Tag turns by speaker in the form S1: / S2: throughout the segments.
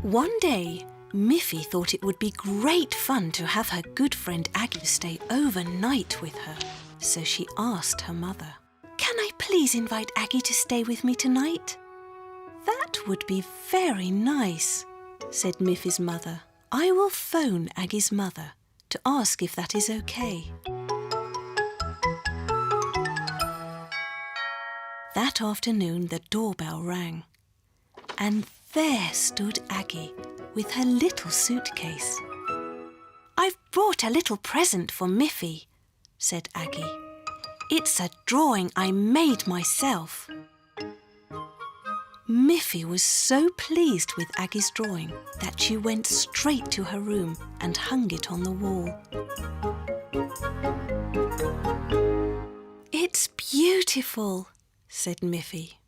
S1: One day, Miffy thought it would be great fun to have her good friend Aggie stay overnight with her. So she asked her mother, "Can I please invite Aggie to stay with me tonight?" "That would be very nice," said Miffy's mother. "I will phone Aggie's mother to ask if that is okay." That afternoon the doorbell rang, and there stood Aggie with her little suitcase. "I've brought a little present for Miffy," said Aggie. "It's a drawing I made myself." Miffy was so pleased with Aggie's drawing that she went straight to her room and hung it on the wall. "It's beautiful," said Miffy.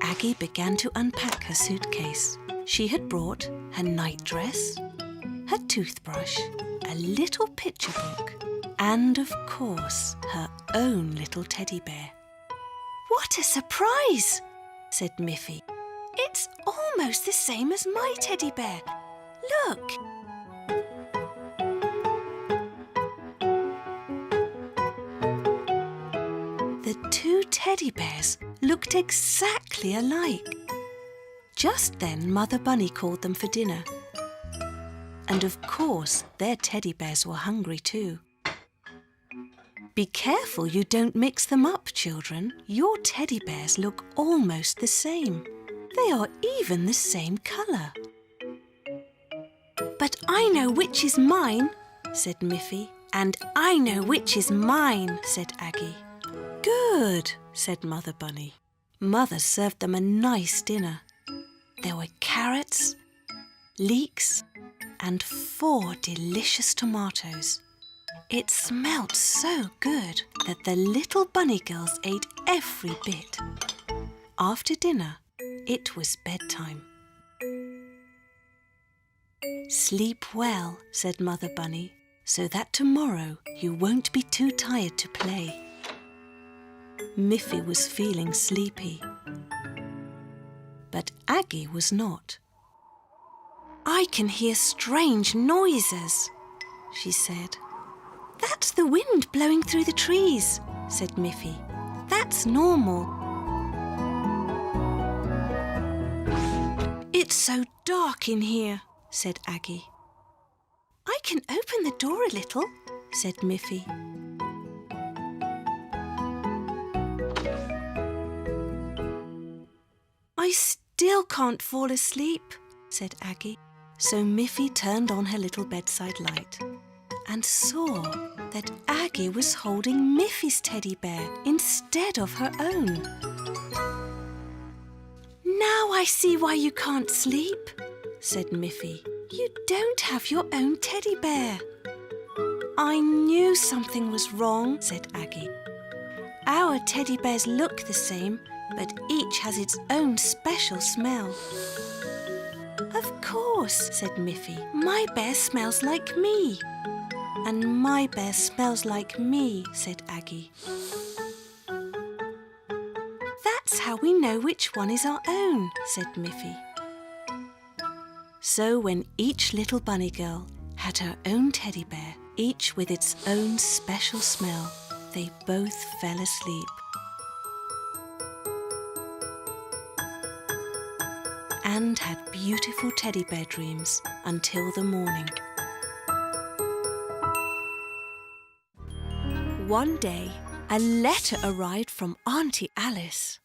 S1: Aggie began to unpack her suitcase. She had brought her nightdress, her toothbrush, a little picture book, and of course her own little teddy bear. "What a surprise!" said Miffy. "It's almost the same as my teddy bear. Look!" The two teddy bears looked exactly alike. Just then Mother Bunny called them for dinner. And of course their teddy bears were hungry too. "Be careful you don't mix them up, children. Your teddy bears look almost the same. They are even the same colour." "But I know which is mine," said Miffy. "And I know which is mine," said Aggie. "Good," said Mother Bunny. Mother served them a nice dinner. There were carrots, leeks, and 4 delicious tomatoes. It smelt so good that the little bunny girls ate every bit. After dinner, it was bedtime. "Sleep well," said Mother Bunny, "so that tomorrow you won't be too tired to play." Miffy was feeling sleepy, but Aggie was not. "I can hear strange noises," she said. "That's the wind blowing through the trees," said Miffy. "That's normal." "It's so dark in here," said Aggie. "I can open the door a little," said Miffy. "I still can't fall asleep," said Aggie. So Miffy turned on her little bedside light and saw that Aggie was holding Miffy's teddy bear instead of her own. "Now I see why you can't sleep," said Miffy. "You don't have your own teddy bear." "I knew something was wrong," said Aggie. "Our teddy bears look the same, but each has its own special smell." "Of course," said Miffy. "My bear smells like me." "And my bear smells like me," said Aggie. "That's how we know which one is our own," said Miffy. So when each little bunny girl had her own teddy bear, each with its own special smell, they both fell asleep. And had beautiful teddy bear dreams until the morning. One day, a letter arrived from Auntie Alice.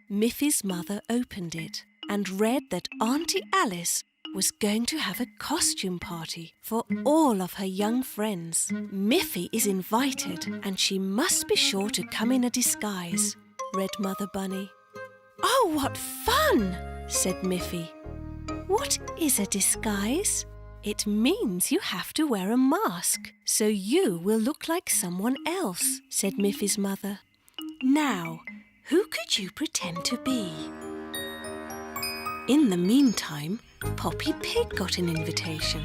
S1: Miffy's mother opened it and read that Auntie Alice was going to have a costume party for all of her young friends. "Miffy is invited and she must be sure to come in a disguise," read Mother Bunny. "Oh, what fun!" said Miffy. "What is a disguise?" "It means you have to wear a mask, so you will look like someone else," said Miffy's mother. "Now, who could you pretend to be?" In the meantime, Poppy Pig got an invitation.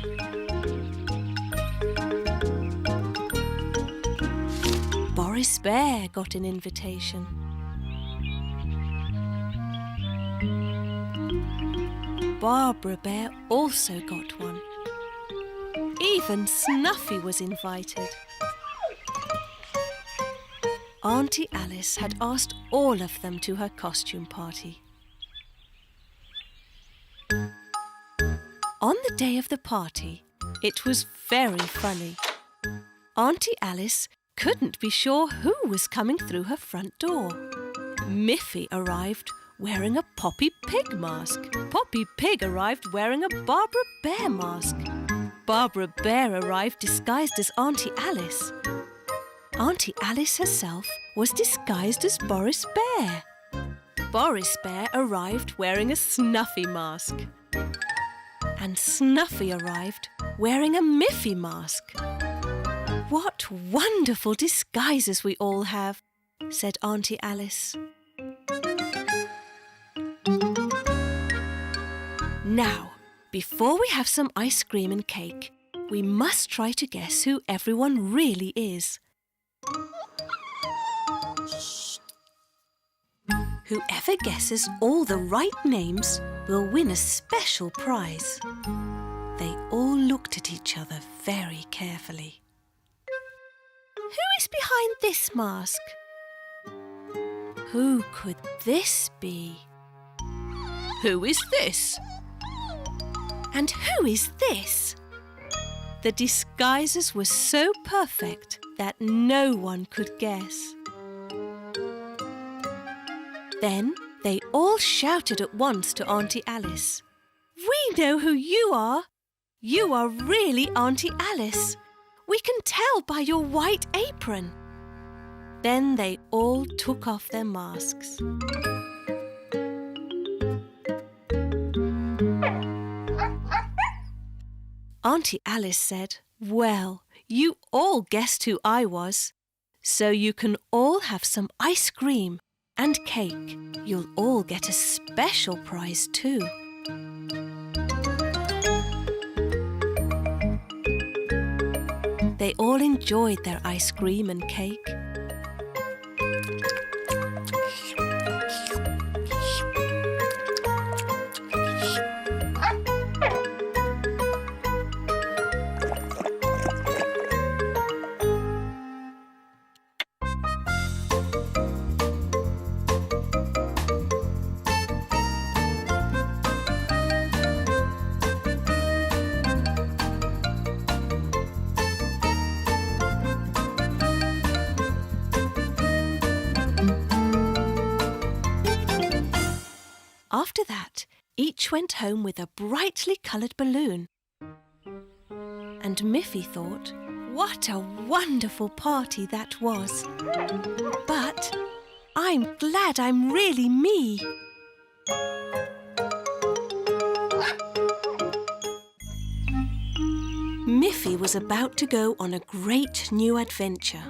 S1: Boris Bear got an invitation. Barbara Bear also got one. Even Snuffy was invited. Auntie Alice had asked all of them to her costume party. On the day of the party, it was very funny. Auntie Alice couldn't be sure who was coming through her front door. Miffy arrived wearing a Poppy Pig mask. Poppy Pig arrived wearing a Barbara Bear mask. Barbara Bear arrived disguised as Auntie Alice. Auntie Alice herself was disguised as Boris Bear. Boris Bear arrived wearing a Snuffy mask. And Snuffy arrived wearing a Miffy mask. "What wonderful disguises we all have," said Auntie Alice. Now, before we have some ice cream and cake, we must try to guess who everyone really is. Whoever guesses all the right names will win a special prize. They all looked at each other very carefully. Who is behind this mask? Who could this be? Who is this? And who is this? The disguises were so perfect that no one could guess. Then they all shouted at once to Auntie Alice. "We know who you are! You are really Auntie Alice! We can tell by your white apron!" Then they all took off their masks. Auntie Alice said, "Well, you all guessed who I was, so you can all have some ice cream and cake. You'll all get a special prize too." They all enjoyed their ice cream and cake. After that, each went home with a brightly coloured balloon. And Miffy thought, what a wonderful party that was. But I'm glad I'm really me. Miffy was about to go on a great new adventure.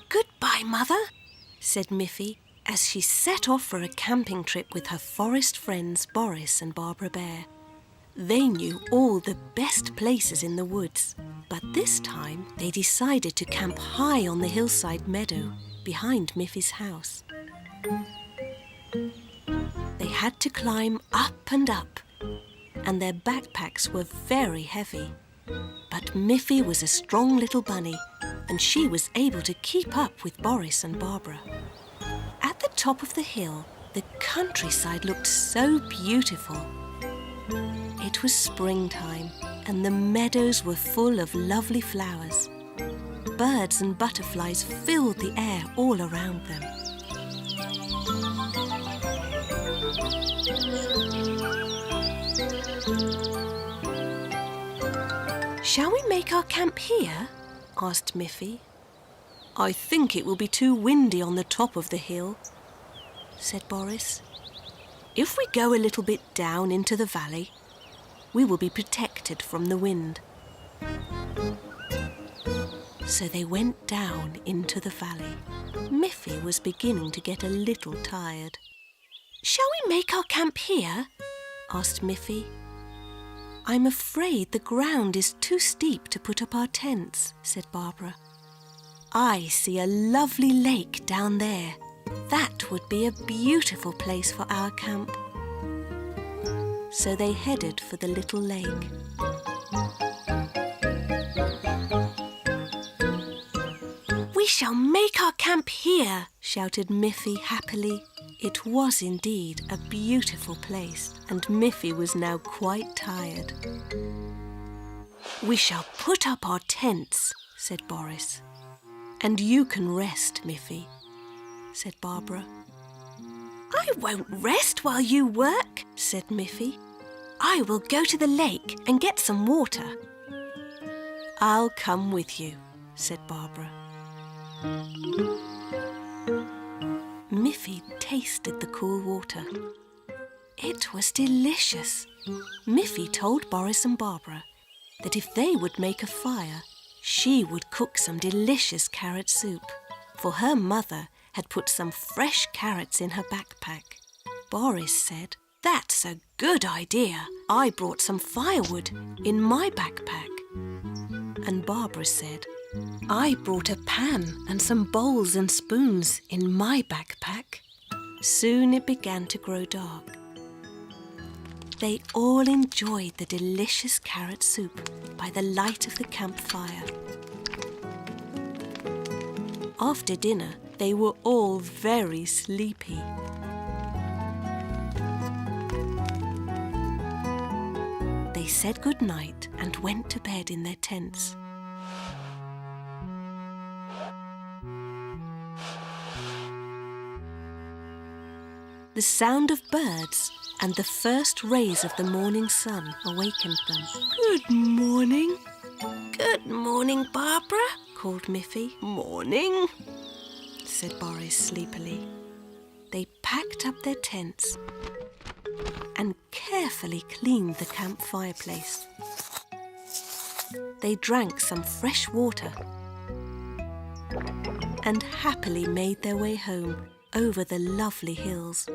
S1: "Goodbye, Mother," said Miffy, as she set off for a camping trip with her forest friends Boris and Barbara Bear. They knew all the best places in the woods, but this time they decided to camp high on the hillside meadow behind Miffy's house. They had to climb up and up, and their backpacks were very heavy. But Miffy was a strong little bunny, and she was able to keep up with Boris and Barbara. At the top of the hill, the countryside looked so beautiful. It was springtime, and the meadows were full of lovely flowers. Birds and butterflies filled the air all around them. "Shall we make our camp here?" asked Miffy. "I think it will be too windy on the top of the hill," said Boris. "If we go a little bit down into the valley, we will be protected from the wind." So they went down into the valley. Miffy was beginning to get a little tired. "Shall we make our camp here?" asked Miffy. "I'm afraid the ground is too steep to put up our tents," said Barbara. "I see a lovely lake down there," That would be a beautiful place for our camp. So they headed for the little lake. "We shall make our camp here," shouted Miffy happily. It was indeed a beautiful place, and Miffy was now quite tired. "We shall put up our tents," said Boris. "And you can rest, Miffy," said Barbara. "I won't rest while you work," said Miffy. "I will go to the lake and get some water." "I'll come with you," said Barbara. Miffy tasted the cool water. It was delicious. Miffy told Boris and Barbara that if they would make a fire, she would cook some delicious carrot soup, for her mother had put some fresh carrots in her backpack. Boris said, "That's a good idea. I brought some firewood in my backpack." And Barbara said, "I brought a pan and some bowls and spoons in my backpack." Soon it began to grow dark. They all enjoyed the delicious carrot soup by the light of the campfire. After dinner, they were all very sleepy. They said good night and went to bed in their tents. The sound of birds and the first rays of the morning sun awakened them. "Good morning." "Good morning, Barbara," called Miffy. "Morning," said Boris sleepily. They packed up their tents and carefully cleaned the camp fireplace. They drank some fresh water and happily made their way home over the lovely hills.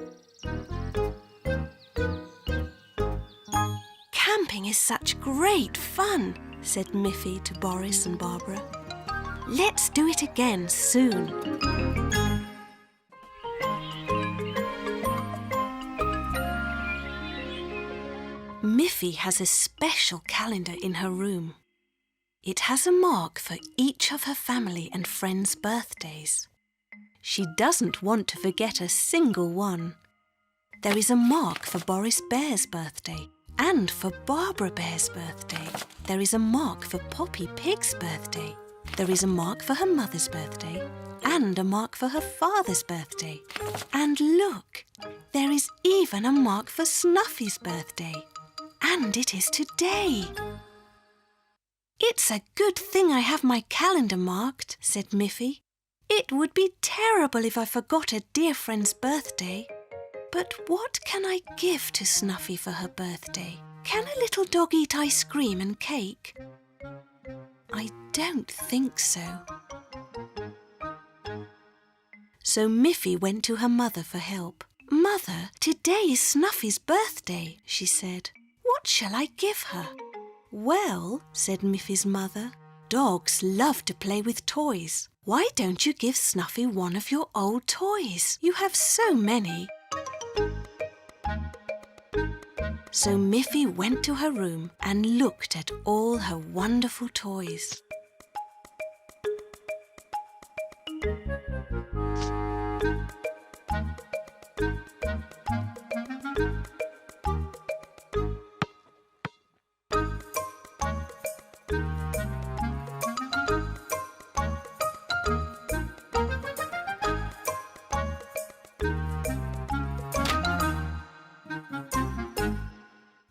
S1: "Camping is such great fun," said Miffy to Boris and Barbara. "Let's do it again soon." Miffy has a special calendar in her room. It has a mark for each of her family and friends' birthdays. She doesn't want to forget a single one. There is a mark for Boris Bear's birthday and for Barbara Bear's birthday. There is a mark for Poppy Pig's birthday. There is a mark for her mother's birthday and a mark for her father's birthday. And look, there is even a mark for Snuffy's birthday. And it is today. "It's a good thing I have my calendar marked," said Miffy. "It would be terrible if I forgot a dear friend's birthday. But what can I give to Snuffy for her birthday? Can a little dog eat ice cream and cake? I don't think so." So Miffy went to her mother for help. "Mother, today is Snuffy's birthday," she said. "What shall I give her?" "Well," said Miffy's mother, "dogs love to play with toys. Why don't you give Snuffy one of your old toys? You have so many." So Miffy went to her room and looked at all her wonderful toys.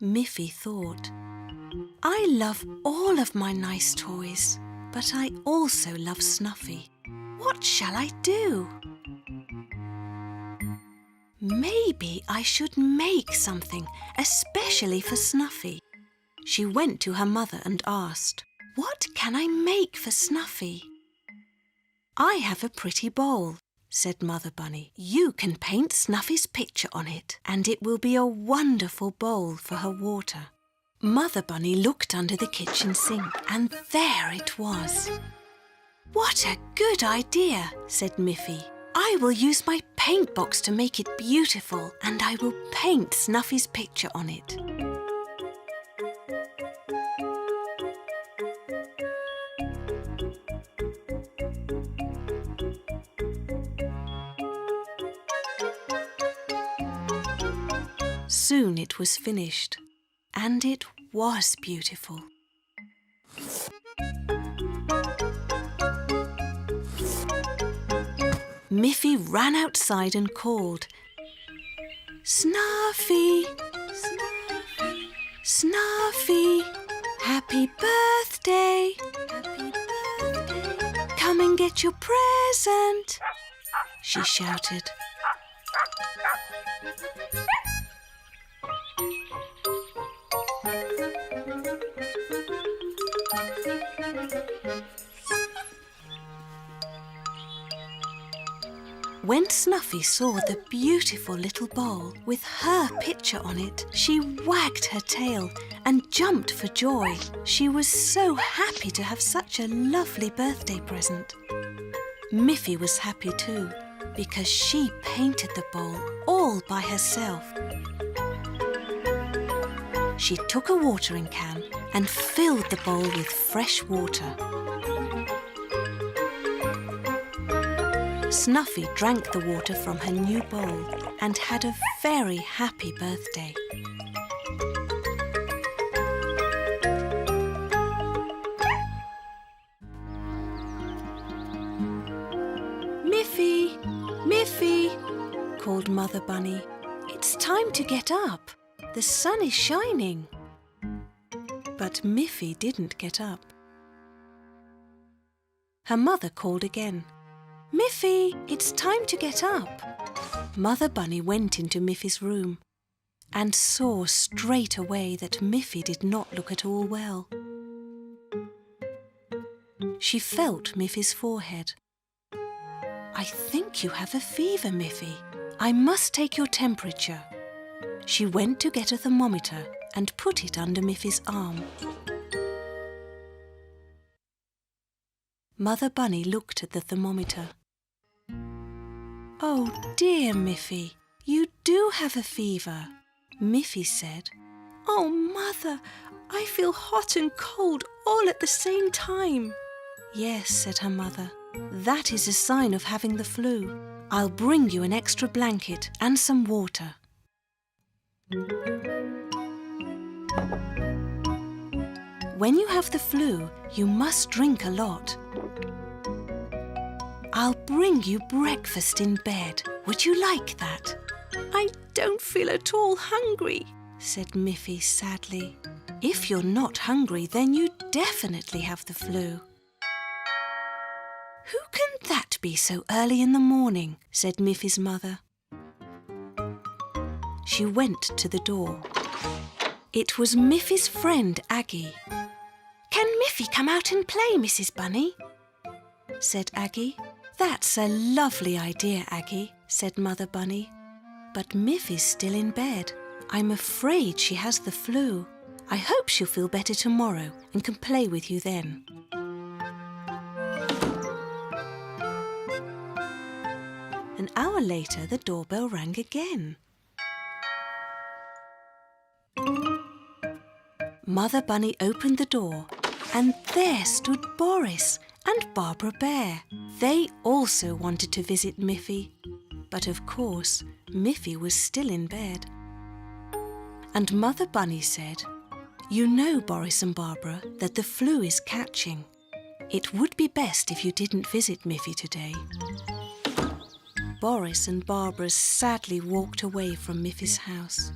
S1: Miffy thought, "I love all of my nice toys, but I also love Snuffy. What shall I do? Maybe I should make something especially for Snuffy." She went to her mother and asked, "What can I make for Snuffy?" "I have a pretty bowl," said Mother Bunny. "You can paint Snuffy's picture on it, and it will be a wonderful bowl for her water." Mother Bunny looked under the kitchen sink, and there it was. "What a good idea," said Miffy. "I will use my paint box to make it beautiful, and I will paint Snuffy's picture on it. Soon it was finished, and it was beautiful. Miffy ran outside and called, "Snuffy! Snuffy! Snuffy! Happy birthday! Happy birthday! Come and get your present!" she shouted. When Snuffy saw the beautiful little bowl with her picture on it, she wagged her tail and jumped for joy. She was so happy to have such a lovely birthday present. Miffy was happy too, because she painted the bowl all by herself. She took a watering can and filled the bowl with fresh water. Snuffy drank the water from her new bowl and had a very happy birthday. "Miffy! Miffy!" called Mother Bunny. "It's time to get up. The sun is shining." But Miffy didn't get up. Her mother called again. "Miffy, it's time to get up." Mother Bunny went into Miffy's room and saw straight away that Miffy did not look at all well. She felt Miffy's forehead. "I think you have a fever, Miffy. I must take your temperature." She went to get a thermometer and put it under Miffy's arm. Mother Bunny looked at the thermometer. "Oh dear, Miffy, you do have a fever," Miffy said. "Oh, Mother, I feel hot and cold all at the same time." "Yes," said her mother, "that is a sign of having the flu. I'll bring you an extra blanket and some water." When you have the flu, you must drink a lot. "I'll bring you breakfast in bed. Would you like that?" "I don't feel at all hungry," said Miffy sadly. "If you're not hungry, then you definitely have the flu." "Who can that be so early in the morning?" said Miffy's mother. She went to the door. It was Miffy's friend Aggie. "Can Miffy come out and play, Mrs. Bunny?" said Aggie. "That's a lovely idea, Aggie," said Mother Bunny. "But Miffy's still in bed. I'm afraid she has the flu. I hope she'll feel better tomorrow and can play with you then." An hour later, the doorbell rang again. Mother Bunny opened the door, and there stood Boris and Barbara Bear. They also wanted to visit Miffy, but of course, Miffy was still in bed. And Mother Bunny said, "You know, Boris and Barbara, that the flu is catching. It would be best if you didn't visit Miffy today." Boris and Barbara sadly walked away from Miffy's house.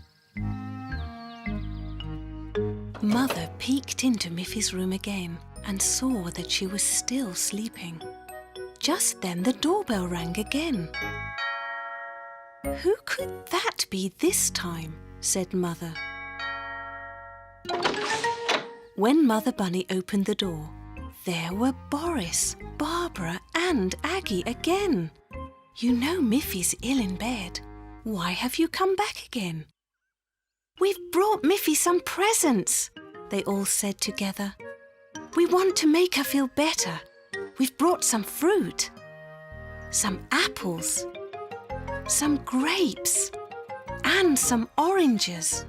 S1: Mother peeked into Miffy's room again and saw that she was still sleeping. Just then the doorbell rang again. "Who could that be this time?" said Mother. When Mother Bunny opened the door, there were Boris, Barbara and Aggie again. "You know Miffy's ill in bed. Why have you come back again?" "We've brought Miffy some presents," they all said together. "We want to make her feel better. We've brought some fruit, some apples, some grapes, and some oranges.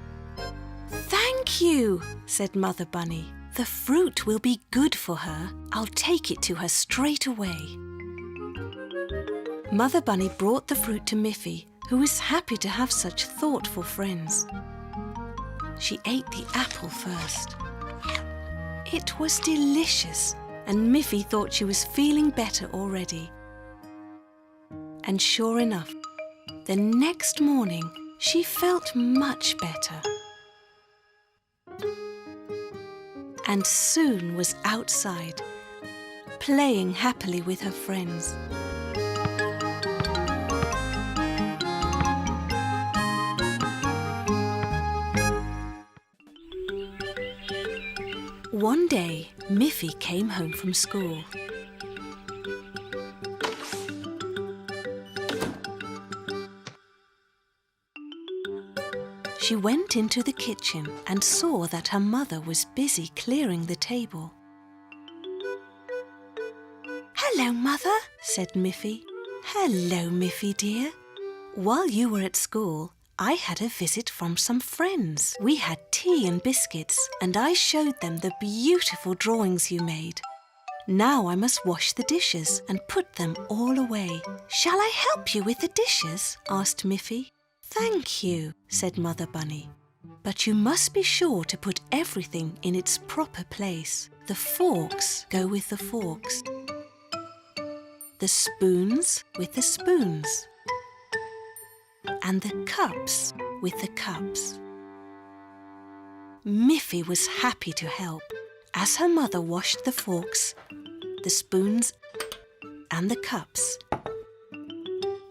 S1: "Thank you," said Mother Bunny. "The fruit will be good for her. I'll take it to her straight away." Mother Bunny brought the fruit to Miffy, who was happy to have such thoughtful friends. She ate the apple first. It was delicious, and Miffy thought she was feeling better already. And sure enough, the next morning she felt much better. And soon was outside, playing happily with her friends. One day, Miffy came home from school. She went into the kitchen and saw that her mother was busy clearing the table. "Hello, Mother," said Miffy. "Hello, Miffy dear. While you were at school, I had a visit from some friends. We had tea and biscuits, and I showed them the beautiful drawings you made. Now I must wash the dishes and put them all away." "Shall I help you with the dishes?" asked Miffy. "Thank you," said Mother Bunny. "But you must be sure to put everything in its proper place. The forks go with the forks, the spoons with the spoons, and the cups with the cups." Miffy was happy to help. As her mother washed the forks, the spoons, and the cups,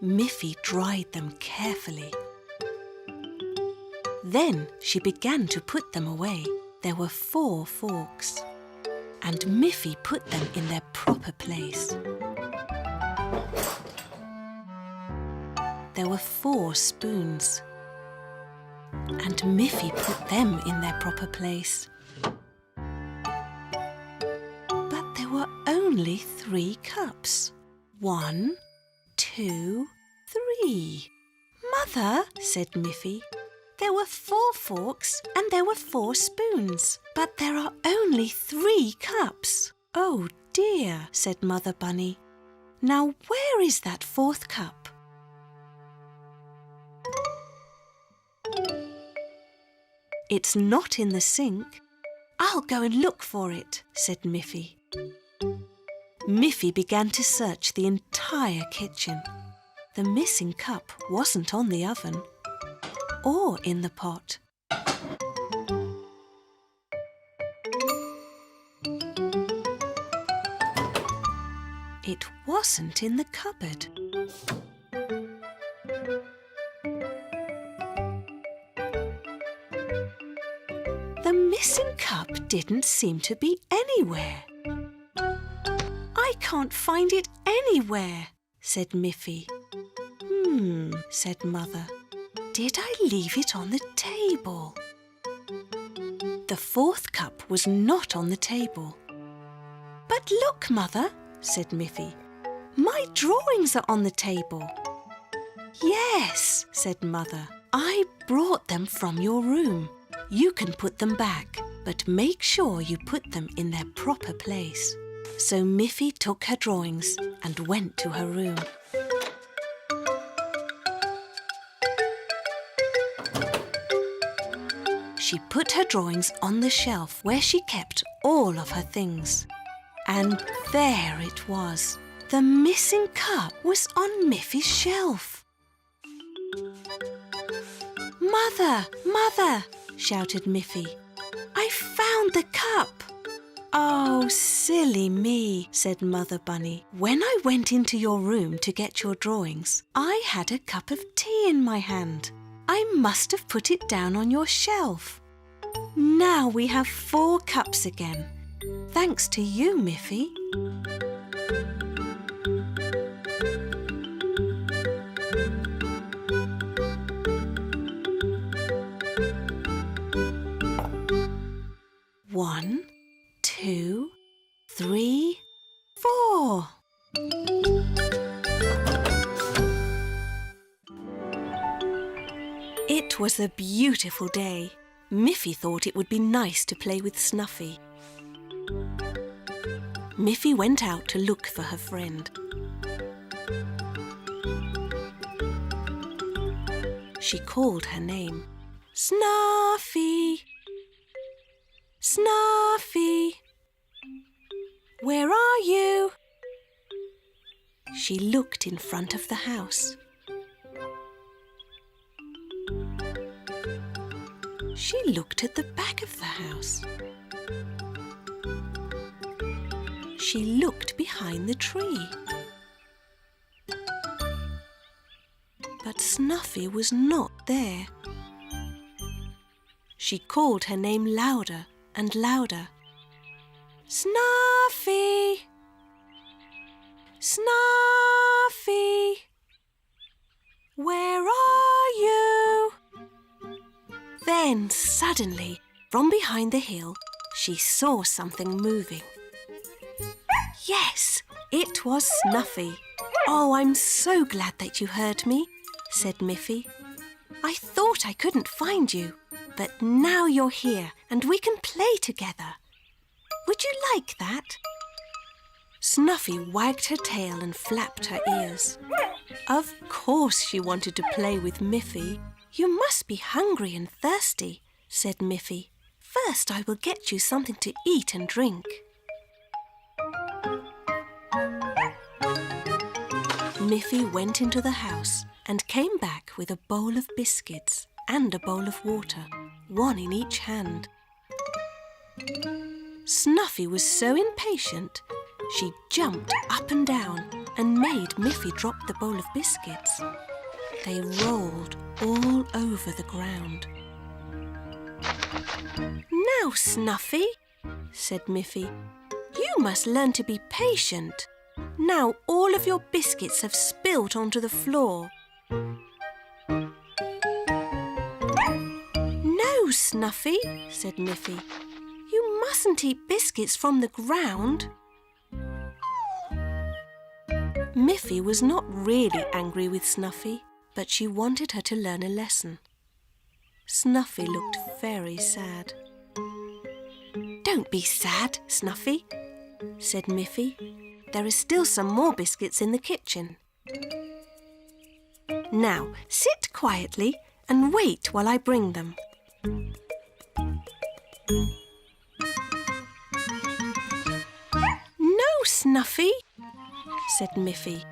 S1: Miffy dried them carefully. Then she began to put them away. There were 4 forks, and Miffy put them in their proper place. There were 4 spoons, and Miffy put them in their proper place. But there were only 3 cups. 1, 2, 3. "Mother," said Miffy, "there were 4 forks and there were 4 spoons, but there are only 3 cups." "Oh dear," said Mother Bunny. "Now where is that 4th cup?" "It's not in the sink." "I'll go and look for it," said Miffy. Miffy began to search the entire kitchen. The missing cup wasn't on the oven or in the pot. It wasn't in the cupboard. The missing cup didn't seem to be anywhere. "I can't find it anywhere," said Miffy. Said Mother. "Did I leave it on the table?" The 4th cup was not on the table. "But look, Mother," said Miffy. "My drawings are on the table." "Yes," said Mother. "I brought them from your room. You can put them back, but make sure you put them in their proper place." So Miffy took her drawings and went to her room. She put her drawings on the shelf where she kept all of her things. And there it was. The missing cup was on Miffy's shelf. "Mother, Mother!" shouted Miffy. "I found the cup!" "Oh, silly me," said Mother Bunny. "When I went into your room to get your drawings, I had a cup of tea in my hand. I must have put it down on your shelf. Now we have 4 cups again. Thanks to you, Miffy." One, 2, 3, 4. It was a beautiful day. Miffy thought it would be nice to play with Snuffy. Miffy went out to look for her friend. She called her name. Snuffy! Snuffy! Where are you? She looked in front of the house. She looked at the back of the house. She looked behind the tree. But Snuffy was not there. She called her name louder and louder. Snuffy! Snuffy! Where are you? Then suddenly, from behind the hill, she saw something moving. Yes, it was Snuffy. Oh, I'm so glad that you heard me, said Miffy. I thought I couldn't find you, but now you're here and we can play together. Would you like that? Snuffy wagged her tail and flapped her ears. Of course she wanted to play with Miffy. You must be hungry and thirsty, said Miffy. First I will get you something to eat and drink. Miffy went into the house and came back with a bowl of biscuits and a bowl of water, one in each hand. Snuffy was so impatient, she jumped up and down and made Miffy drop the bowl of biscuits. They rolled all over the ground. Now, Snuffy, said Miffy, you must learn to be patient. Now all of your biscuits have spilt onto the floor. No, Snuffy, said Miffy. You mustn't eat biscuits from the ground. Miffy was not really angry with Snuffy, but she wanted her to learn a lesson. Snuffy looked very sad. Don't be sad, Snuffy, said Miffy. There are still some more biscuits in the kitchen. Now, sit quietly and wait while I bring them. No, Snuffy, said Miffy.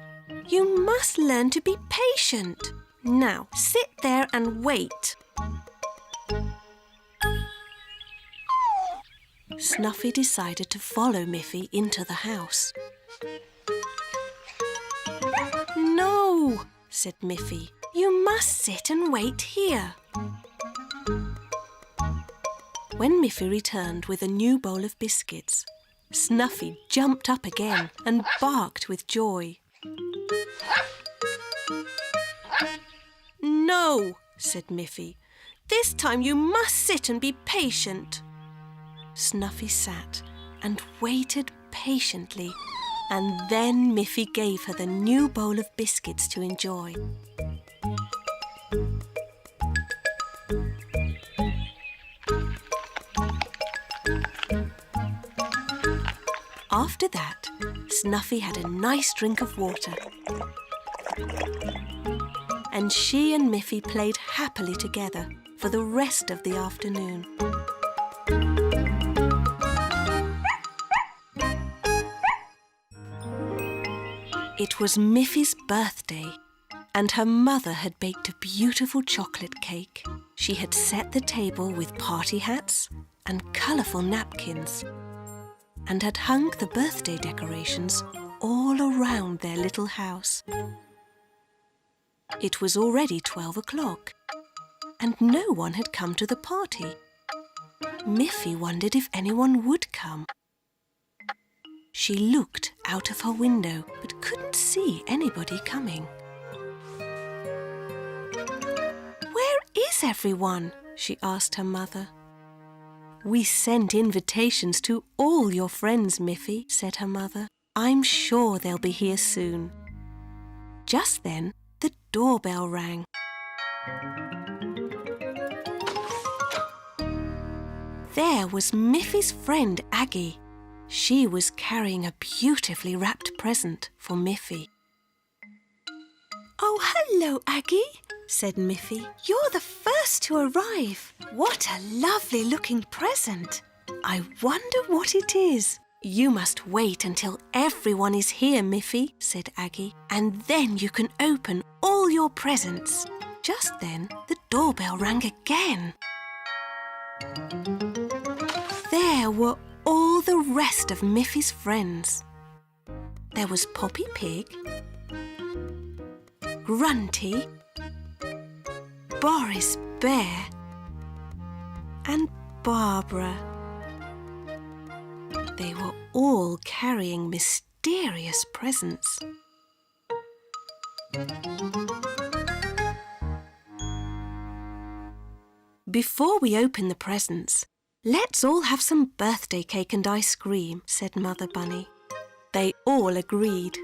S1: You must learn to be patient. Now, sit there and wait. Snuffy decided to follow Miffy into the house. No, said Miffy. You must sit and wait here. When Miffy returned with a new bowl of biscuits, Snuffy jumped up again and barked with joy. No, said Miffy. This time you must sit and be patient. Snuffy sat and waited patiently, and then Miffy gave her the new bowl of biscuits to enjoy. After that, Snuffy had a nice drink of water, and she and Miffy played happily together for the rest of the afternoon. It was Miffy's birthday, and her mother had baked a beautiful chocolate cake. She had set the table with party hats and colourful napkins, and had hung the birthday decorations all around their little house. It was already 12 o'clock, and no one had come to the party. Miffy wondered if anyone would come. She looked out of her window, but couldn't see anybody coming. Where is everyone? She asked her mother. We sent invitations to all your friends, Miffy, said her mother. I'm sure they'll be here soon. Just then, the doorbell rang. there was Miffy's friend Aggie. She was carrying a beautifully wrapped present for Miffy. "Oh, hello, Aggie," said Miffy. "You're the first to arrive. What a lovely-looking present. I wonder what it is." "You must wait until everyone is here, Miffy," said Aggie, "and then you can open all your presents." Just then, the doorbell rang again. There were all the rest of Miffy's friends. There was Poppy Pig, Grunty, Boris Bear, and Barbara. They were all carrying mysterious presents. "Before we open the presents, let's all have some birthday cake and ice cream," said Mother Bunny. They all agreed.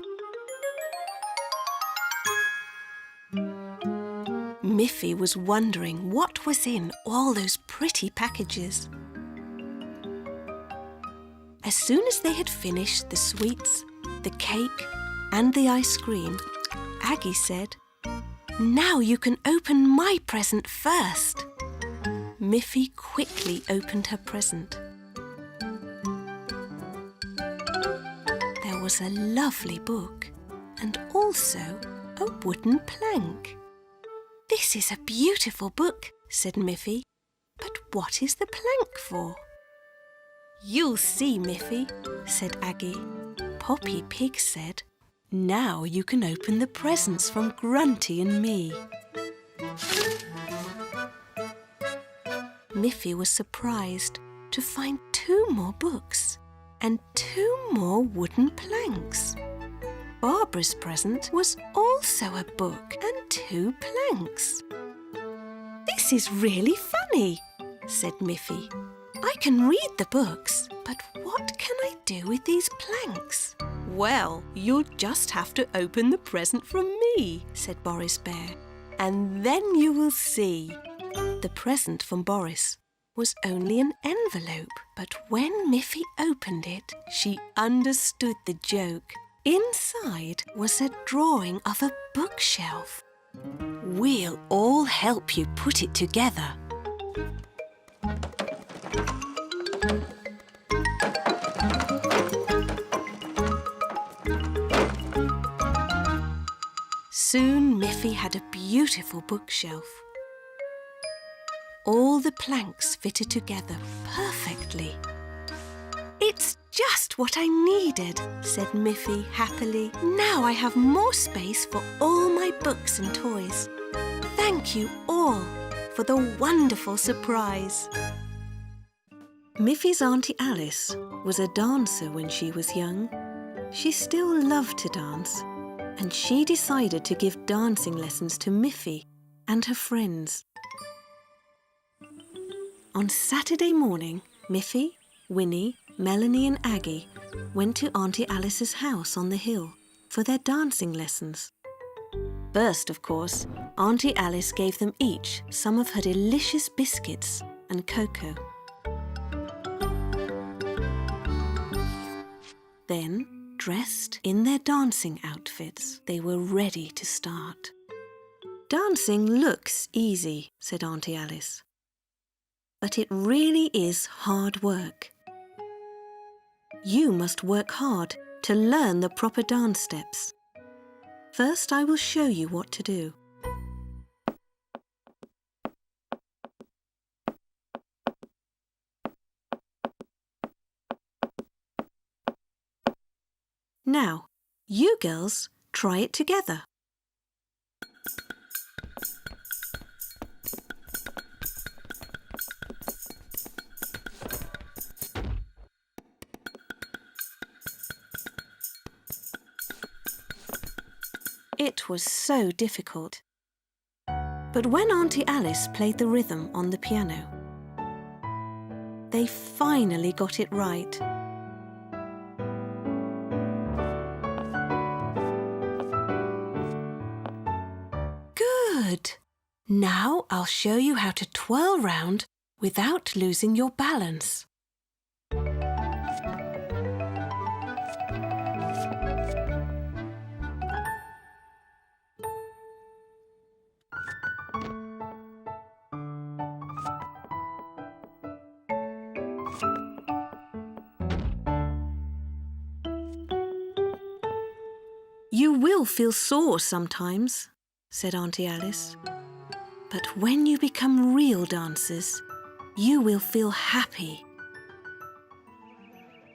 S1: Miffy was wondering what was in all those pretty packages. As soon as they had finished the sweets, the cake, and the ice cream, Aggie said, "Now you can open my present first." Miffy quickly opened her present. There was a lovely book and also a wooden plank. "This is a beautiful book," said Miffy. "But what is the plank for?" "You'll see, Miffy," said Aggie. Poppy Pig said, "Now you can open the presents from Grunty and me." Miffy was surprised to find 2 more books and 2 more wooden planks. Barbara's present was also a book and 2 planks. "This is really funny," said Miffy. "I can read the books, but what can I do with these planks?" "Well, you'll just have to open the present from me," said Boris Bear, "and then you will see." The present from Boris was only an envelope, but when Miffy opened it, she understood the joke. Inside was a drawing of a bookshelf. "We'll all help you put it together." Soon Miffy had a beautiful bookshelf. All the planks fitted together perfectly. "It's just what I needed," said Miffy happily. "Now I have more space for all my books and toys. Thank you all for the wonderful surprise." Miffy's Auntie Alice was a dancer when she was young. She still loved to dance, and she decided to give dancing lessons to Miffy and her friends. On Saturday morning, Miffy, Winnie, Melanie and Aggie went to Auntie Alice's house on the hill for their dancing lessons. First, of course, Auntie Alice gave them each some of her delicious biscuits and cocoa. Then, dressed in their dancing outfits, they were ready to start. "Dancing looks easy," said Auntie Alice, "but it really is hard work. You must work hard to learn the proper dance steps. First, I will show you what to do." Now, you girls try it together. It was so difficult. But when Auntie Alice played the rhythm on the piano, they finally got it right. Good! Now I'll show you how to twirl round without losing your balance. You will feel sore sometimes, said Auntie Alice. But when you become real dancers, you will feel happy.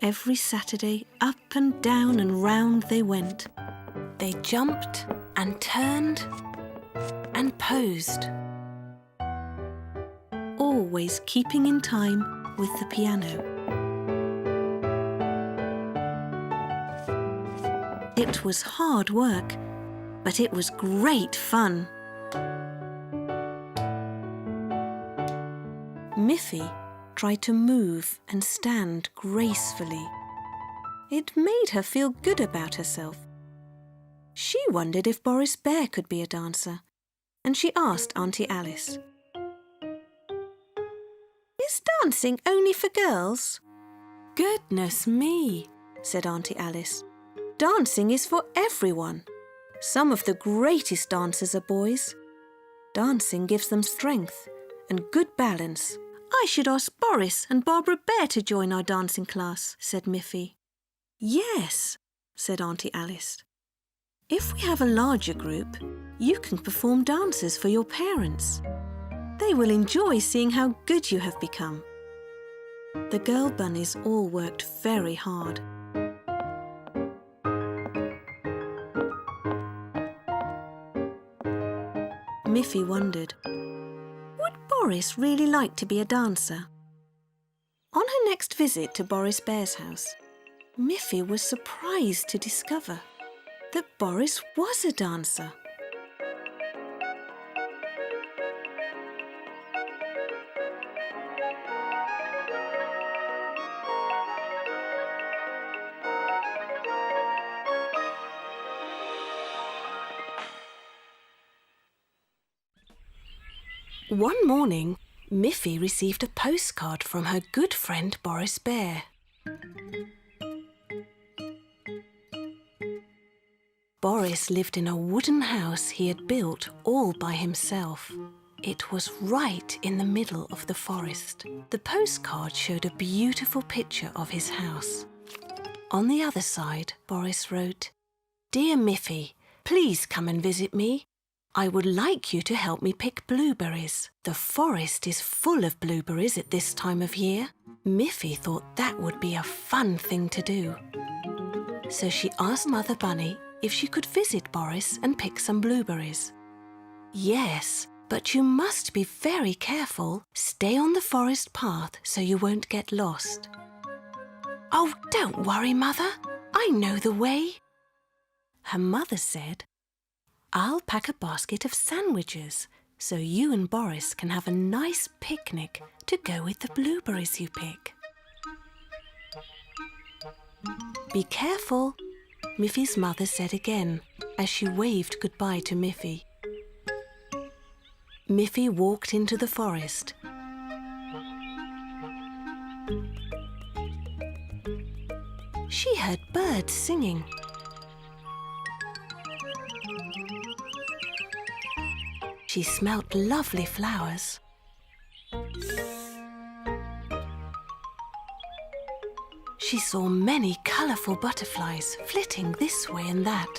S1: Every Saturday, up and down and round they went. They jumped and turned and posed, always keeping in time with the piano. It was hard work, but it was great fun. Miffy tried to move and stand gracefully. It made her feel good about herself. She wondered if Boris Bear could be a dancer, and she asked Auntie Alice, "Is dancing only for girls?" "Goodness me," said Auntie Alice. "Dancing is for everyone. Some of the greatest dancers are boys. Dancing gives them strength and good balance." "I should ask Boris and Barbara Bear to join our dancing class," said Miffy. "Yes," said Auntie Alice. "If we have a larger group, you can perform dances for your parents. They will enjoy seeing how good you have become." The girl bunnies all worked very hard. Miffy wondered, would Boris really like to be a dancer? On her next visit to Boris Bear's house, Miffy was surprised to discover that Boris was a dancer. One morning, Miffy received a postcard from her good friend Boris Bear. Boris lived in a wooden house he had built all by himself. It was right in the middle of the forest. The postcard showed a beautiful picture of his house. On the other side, Boris wrote, "Dear Miffy, please come and visit me. I would like you to help me pick blueberries. The forest is full of blueberries at this time of year." Miffy thought that would be a fun thing to do. So she asked Mother Bunny if she could visit Boris and pick some blueberries. "Yes, but you must be very careful. Stay on the forest path so you won't get lost." "Oh, don't worry, Mother. I know the way." Her mother said, "I'll pack a basket of sandwiches so you and Boris can have a nice picnic to go with the blueberries you pick." "Be careful," Miffy's mother said again as she waved goodbye to Miffy. Miffy walked into the forest. She heard birds singing. She smelt lovely flowers. She saw many colourful butterflies flitting this way and that.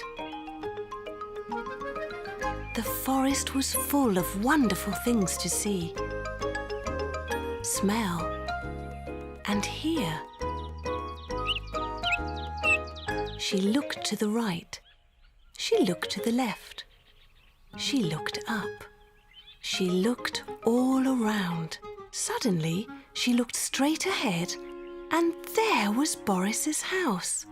S1: The forest was full of wonderful things to see, smell, and hear. She looked to the right. She looked to the left. She looked up. She looked all around. Suddenly, she looked straight ahead, and there was Boris's house.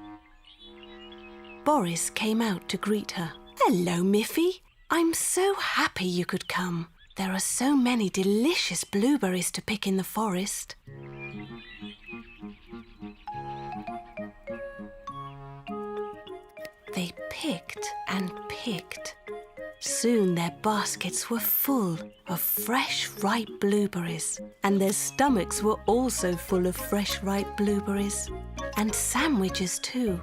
S1: Boris came out to greet her. "Hello, Miffy. I'm so happy you could come. There are so many delicious blueberries to pick in the forest." They picked and picked. Soon their baskets were full of fresh, ripe blueberries, and their stomachs were also full of fresh, ripe blueberries, and sandwiches too.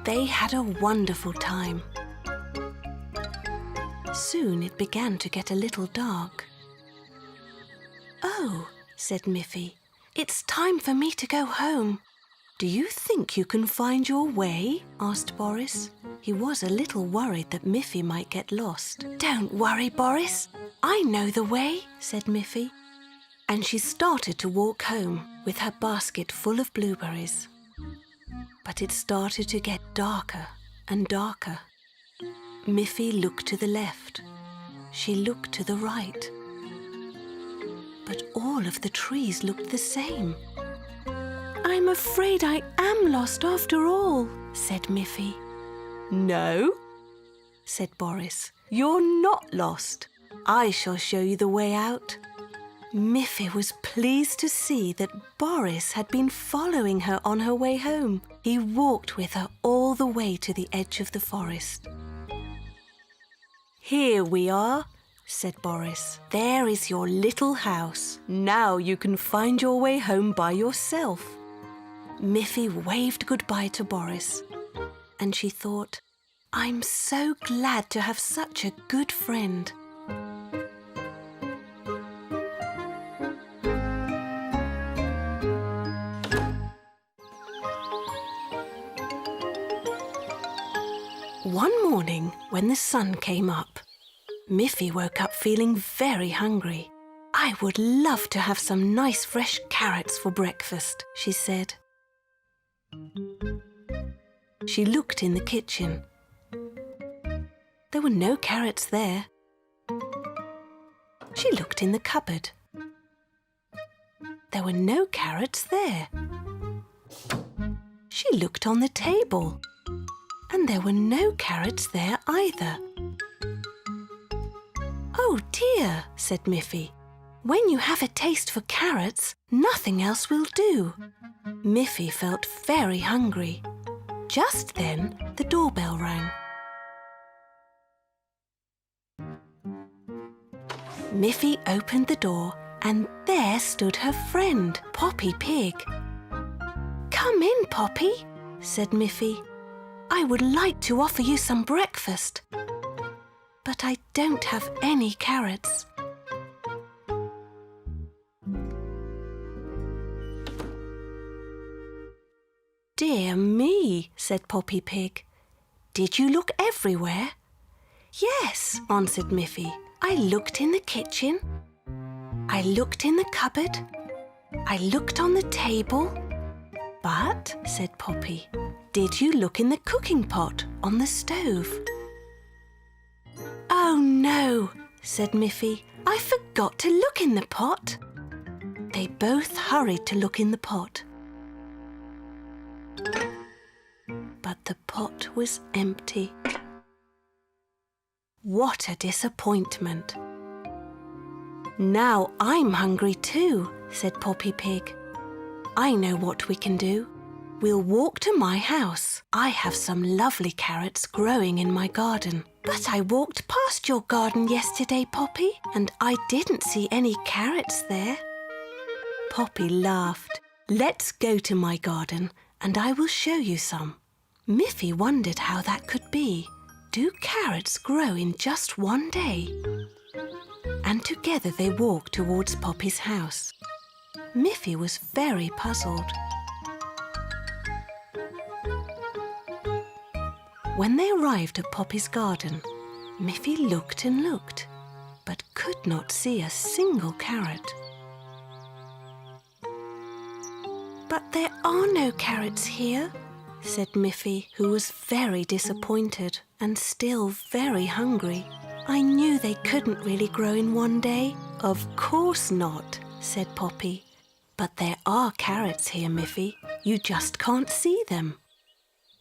S1: They had a wonderful time. Soon it began to get a little dark. "Oh," said Miffy, "it's time for me to go home." "Do you think you can find your way?" asked Boris. He was a little worried that Miffy might get lost. "Don't worry, Boris. I know the way," said Miffy. And she started to walk home with her basket full of blueberries. But it started to get darker and darker. Miffy looked to the left. She looked to the right. But all of the trees looked the same. "I'm afraid I am lost after all," said Miffy. "No," said Boris. "You're not lost. I shall show you the way out." Miffy was pleased to see that Boris had been following her on her way home. He walked with her all the way to the edge of the forest. "Here we are," said Boris. "There is your little house. Now you can find your way home by yourself." Miffy waved goodbye to Boris, and she thought, "I'm so glad to have such a good friend." One morning, when the sun came up, Miffy woke up feeling very hungry. "I would love to have some nice fresh carrots for breakfast," she said. She looked in the kitchen. There were no carrots there. She looked in the cupboard. There were no carrots there. She looked on the table, and there were no carrots there either. "Oh dear," said Miffy. "When you have a taste for carrots, nothing else will do." Miffy felt very hungry. Just then, the doorbell rang. Miffy opened the door, and there stood her friend, Poppy Pig. "Come in, Poppy," said Miffy. "I would like to offer you some breakfast, but I don't have any carrots." "Dear me," said Poppy Pig. "Did you look everywhere?" "Yes," answered Miffy. "I looked in the kitchen. I looked in the cupboard. I looked on the table." "But," said Poppy, "did you look in the cooking pot on the stove?" "Oh no," said Miffy. "I forgot to look in the pot." They both hurried to look in the pot. But the pot was empty. What a disappointment! "Now I'm hungry too," said Poppy Pig. "I know what we can do. We'll walk to my house. I have some lovely carrots growing in my garden." "But I walked past your garden yesterday, Poppy, and I didn't see any carrots there." Poppy laughed. "Let's go to my garden and I will show you some." Miffy wondered how that could be. Do carrots grow in just one day? And together they walked towards Poppy's house. Miffy was very puzzled. When they arrived at Poppy's garden, Miffy looked and looked, but could not see a single carrot. "But there are no carrots here," said Miffy, who was very disappointed and still very hungry. "I knew they couldn't really grow in one day." "Of course not," said Poppy. "But there are carrots here, Miffy. You just can't see them."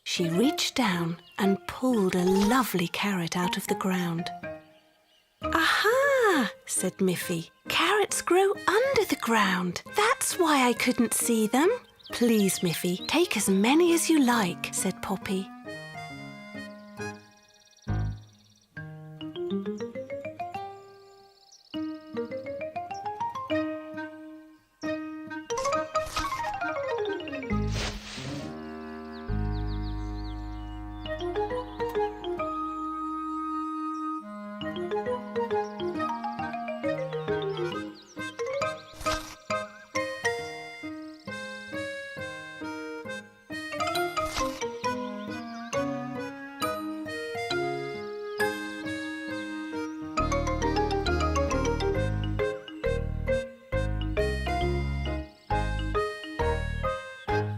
S1: She reached down and pulled a lovely carrot out of the ground. "Aha!" said Miffy. "Carrots grow under the ground. That's why I couldn't see them." "Please, Miffy, take as many as you like," said Poppy.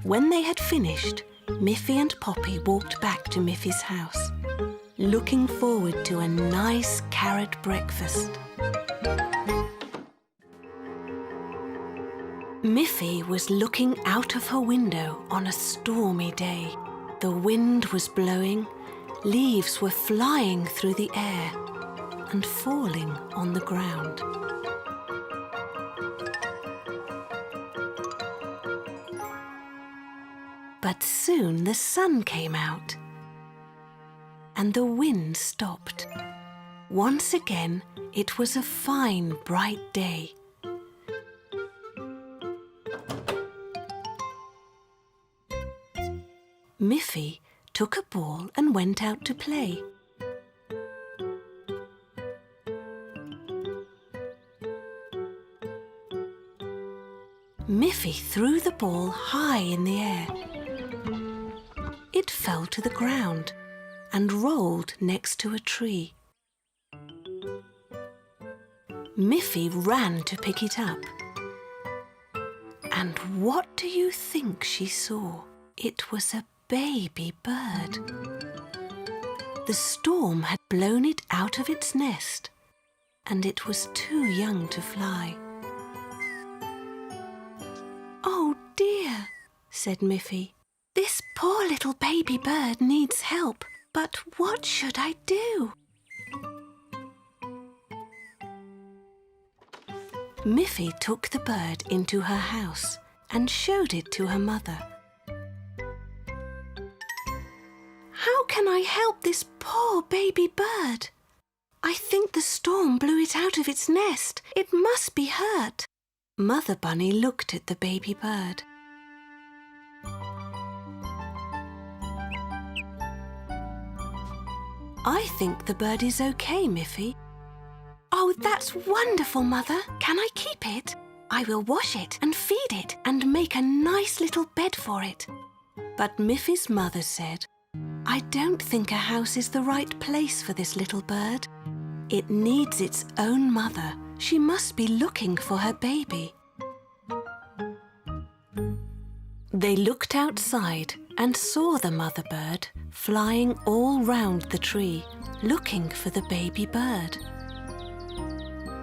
S1: When they had finished, Miffy and Poppy walked back to Miffy's house, looking forward to a nice carrot breakfast. Miffy was looking out of her window on a stormy day. The wind was blowing, leaves were flying through the air and falling on the ground. But soon the sun came out and the wind stopped. Once again, it was a fine, bright day. Miffy took a ball and went out to play. Miffy threw the ball high in the air. It fell to the ground and rolled next to a tree. Miffy ran to pick it up. And what do you think she saw? It was a baby bird. The storm had blown it out of its nest, and it was too young to fly. "Oh dear," said Miffy. "This poor little baby bird needs help, but what should I do?" Miffy took the bird into her house and showed it to her mother. "How can I help this poor baby bird? I think the storm blew it out of its nest. It must be hurt." Mother Bunny looked at the baby bird. "I think the bird is okay, Miffy." "Oh, that's wonderful, Mother. Can I keep it? I will wash it and feed it and make a nice little bed for it." But Miffy's mother said, "I don't think a house is the right place for this little bird. It needs its own mother. She must be looking for her baby." They looked outside and saw the mother bird flying all round the tree, looking for the baby bird.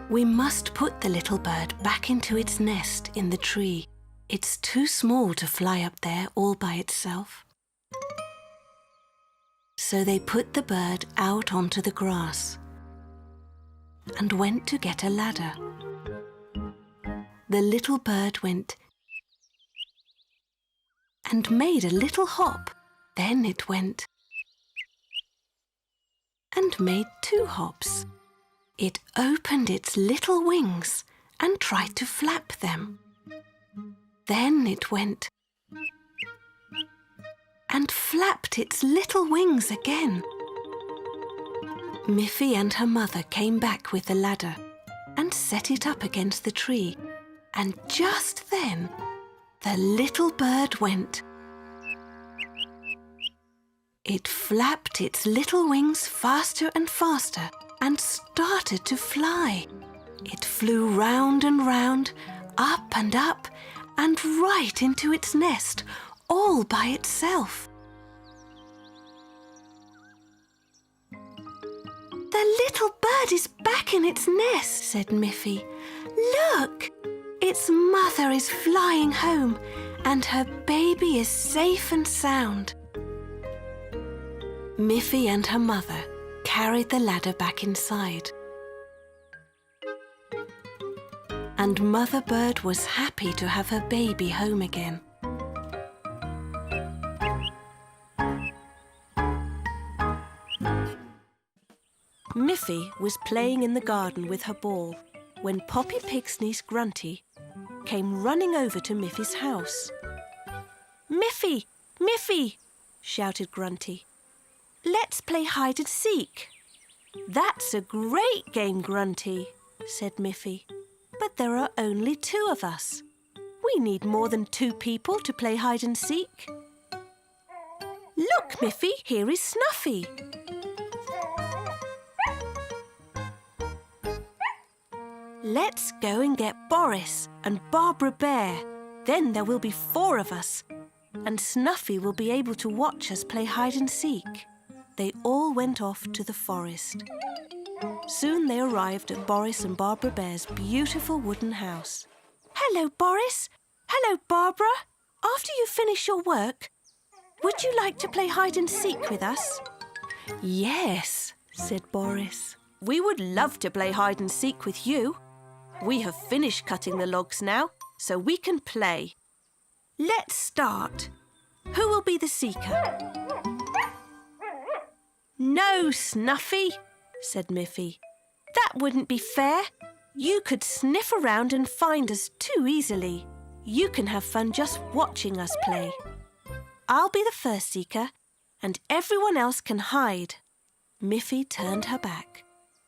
S1: "We must put the little bird back into its nest in the tree. It's too small to fly up there all by itself." So they put the bird out onto the grass and went to get a ladder. The little bird went and made a little hop. Then it went and made 2 hops. It opened its little wings and tried to flap them. Then it went and flapped its little wings again. Miffy and her mother came back with the ladder and set it up against the tree, and just then the little bird went. It flapped its little wings faster and faster and started to fly. It flew round and round, up and up, and right into its nest, all by itself. "The little bird is back in its nest," said Miffy. "Look! Its mother is flying home, and her baby is safe and sound." Miffy and her mother carried the ladder back inside. And Mother Bird was happy to have her baby home again. Miffy was playing in the garden with her ball when Poppy Pig's niece Grunty came running over to Miffy's house. "Miffy! Miffy!" shouted Grunty. "Let's play hide and seek." "That's a great game, Grunty," said Miffy. "But there are only 2 of us. We need more than 2 people to play hide and seek." "Look, Miffy, here is Snuffy." "Let's go and get Boris and Barbara Bear. Then there will be 4 of us. and Snuffy will be able to watch us play hide and seek. They all went off to the forest. Soon they arrived at Boris and Barbara Bear's beautiful wooden house. Hello, Boris. Hello, Barbara. After you finish your work, would you like to play hide and seek with us? Yes, said Boris. We would love to play hide and seek with you. We have finished cutting the logs now, so we can play. Let's start. Who will be the seeker? No, Snuffy, said Miffy. That wouldn't be fair. You could sniff around and find us too easily. You can have fun just watching us play. I'll be the first seeker, and everyone else can hide. Miffy turned her back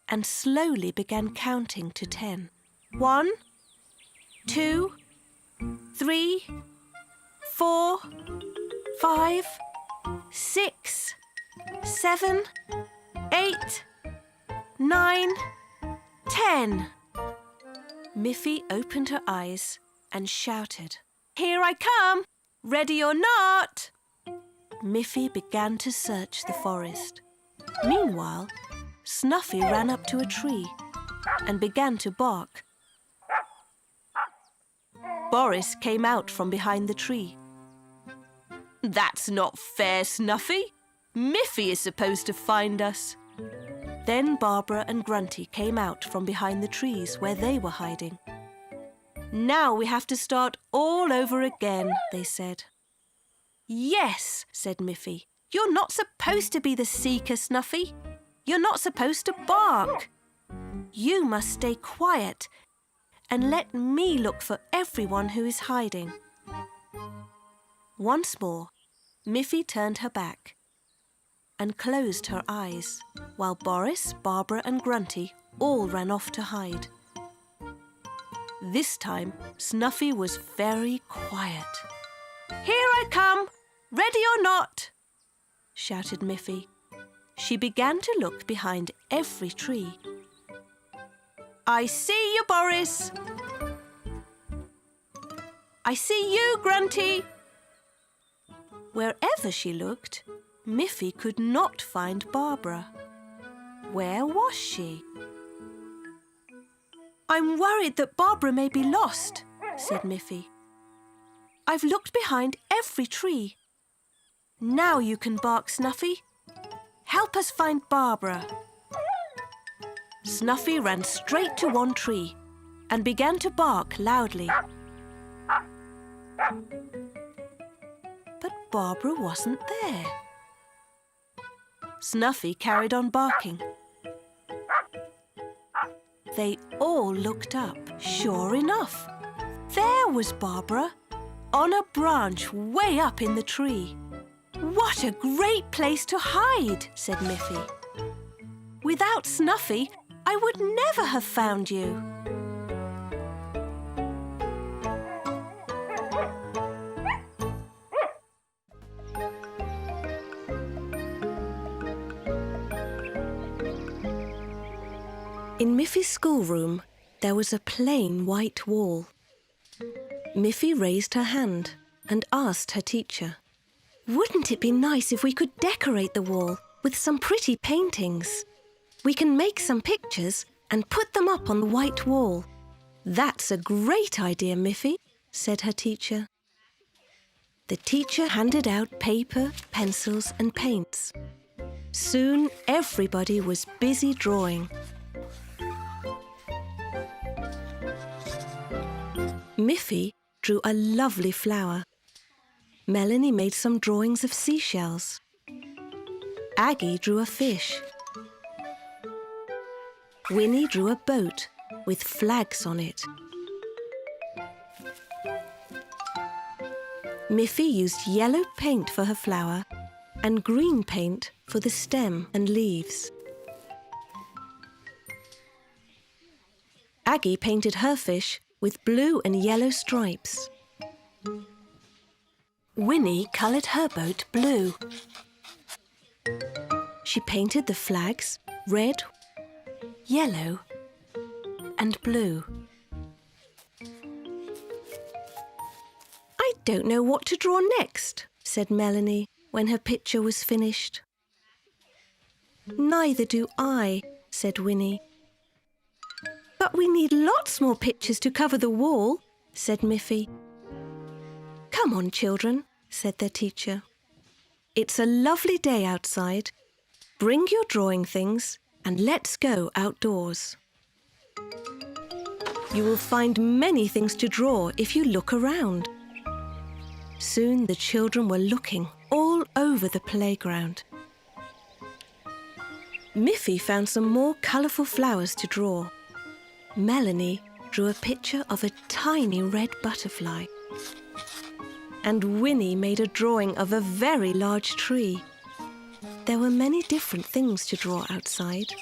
S1: and slowly began counting to 10. 1, 2, 3, 4, 5, 6, 7, 8, 9, 10. Miffy opened her eyes and shouted, "Here I come! Ready or not!" Miffy began to search the forest. Meanwhile, Snuffy ran up to a tree and began to bark. Boris came out from behind the tree. "That's not fair, Snuffy. Miffy is supposed to find us." Then Barbara and Grunty came out from behind the trees where they were hiding. "Now we have to start all over again," they said. "Yes," said Miffy. "You're not supposed to be the seeker, Snuffy. You're not supposed to bark. You must stay quiet and let me look for everyone who is hiding." Once more, Miffy turned her back and closed her eyes, while Boris, Barbara and Grunty all ran off to hide. This time, Snuffy was very quiet. "Here I come, ready or not!" shouted Miffy. She began to look behind every tree. "I see you, Boris." "I see you, Grunty." Wherever she looked, Miffy could not find Barbara. Where was she? "I'm worried that Barbara may be lost," said Miffy. "I've looked behind every tree. Now you can bark, Snuffy. Help us find Barbara." Snuffy ran straight to one tree and began to bark loudly. But Barbara wasn't there. Snuffy carried on barking. They all looked up. Sure enough, there was Barbara on a branch way up in the tree. "What a great place to hide," said Miffy. "Without Snuffy, I would never have found you." In Miffy's schoolroom, there was a plain white wall. Miffy raised her hand and asked her teacher, "Wouldn't it be nice if we could decorate the wall with some pretty paintings? We can make some pictures and put them up on the white wall." "That's a great idea, Miffy," said her teacher. The teacher handed out paper, pencils and paints. Soon everybody was busy drawing. Miffy drew a lovely flower. Melanie made some drawings of seashells. Aggie drew a fish. Winnie drew a boat with flags on it. Miffy used yellow paint for her flower and green paint for the stem and leaves. Aggie painted her fish with blue and yellow stripes. Winnie coloured her boat blue. She painted the flags red, yellow and blue. "I don't know what to draw next, said Melanie when her picture was finished. Neither do I, said Winnie. But we need lots more pictures to cover the wall, said Miffy. Come on, children, said their teacher. It's a lovely day outside. Bring your drawing things and let's go outdoors. You will find many things to draw if you look around. Soon the children were looking all over the playground. Miffy found some more colourful flowers to draw. Melanie drew a picture of a tiny red butterfly. And Winnie made a drawing of a very large tree. There were many different things to draw outside.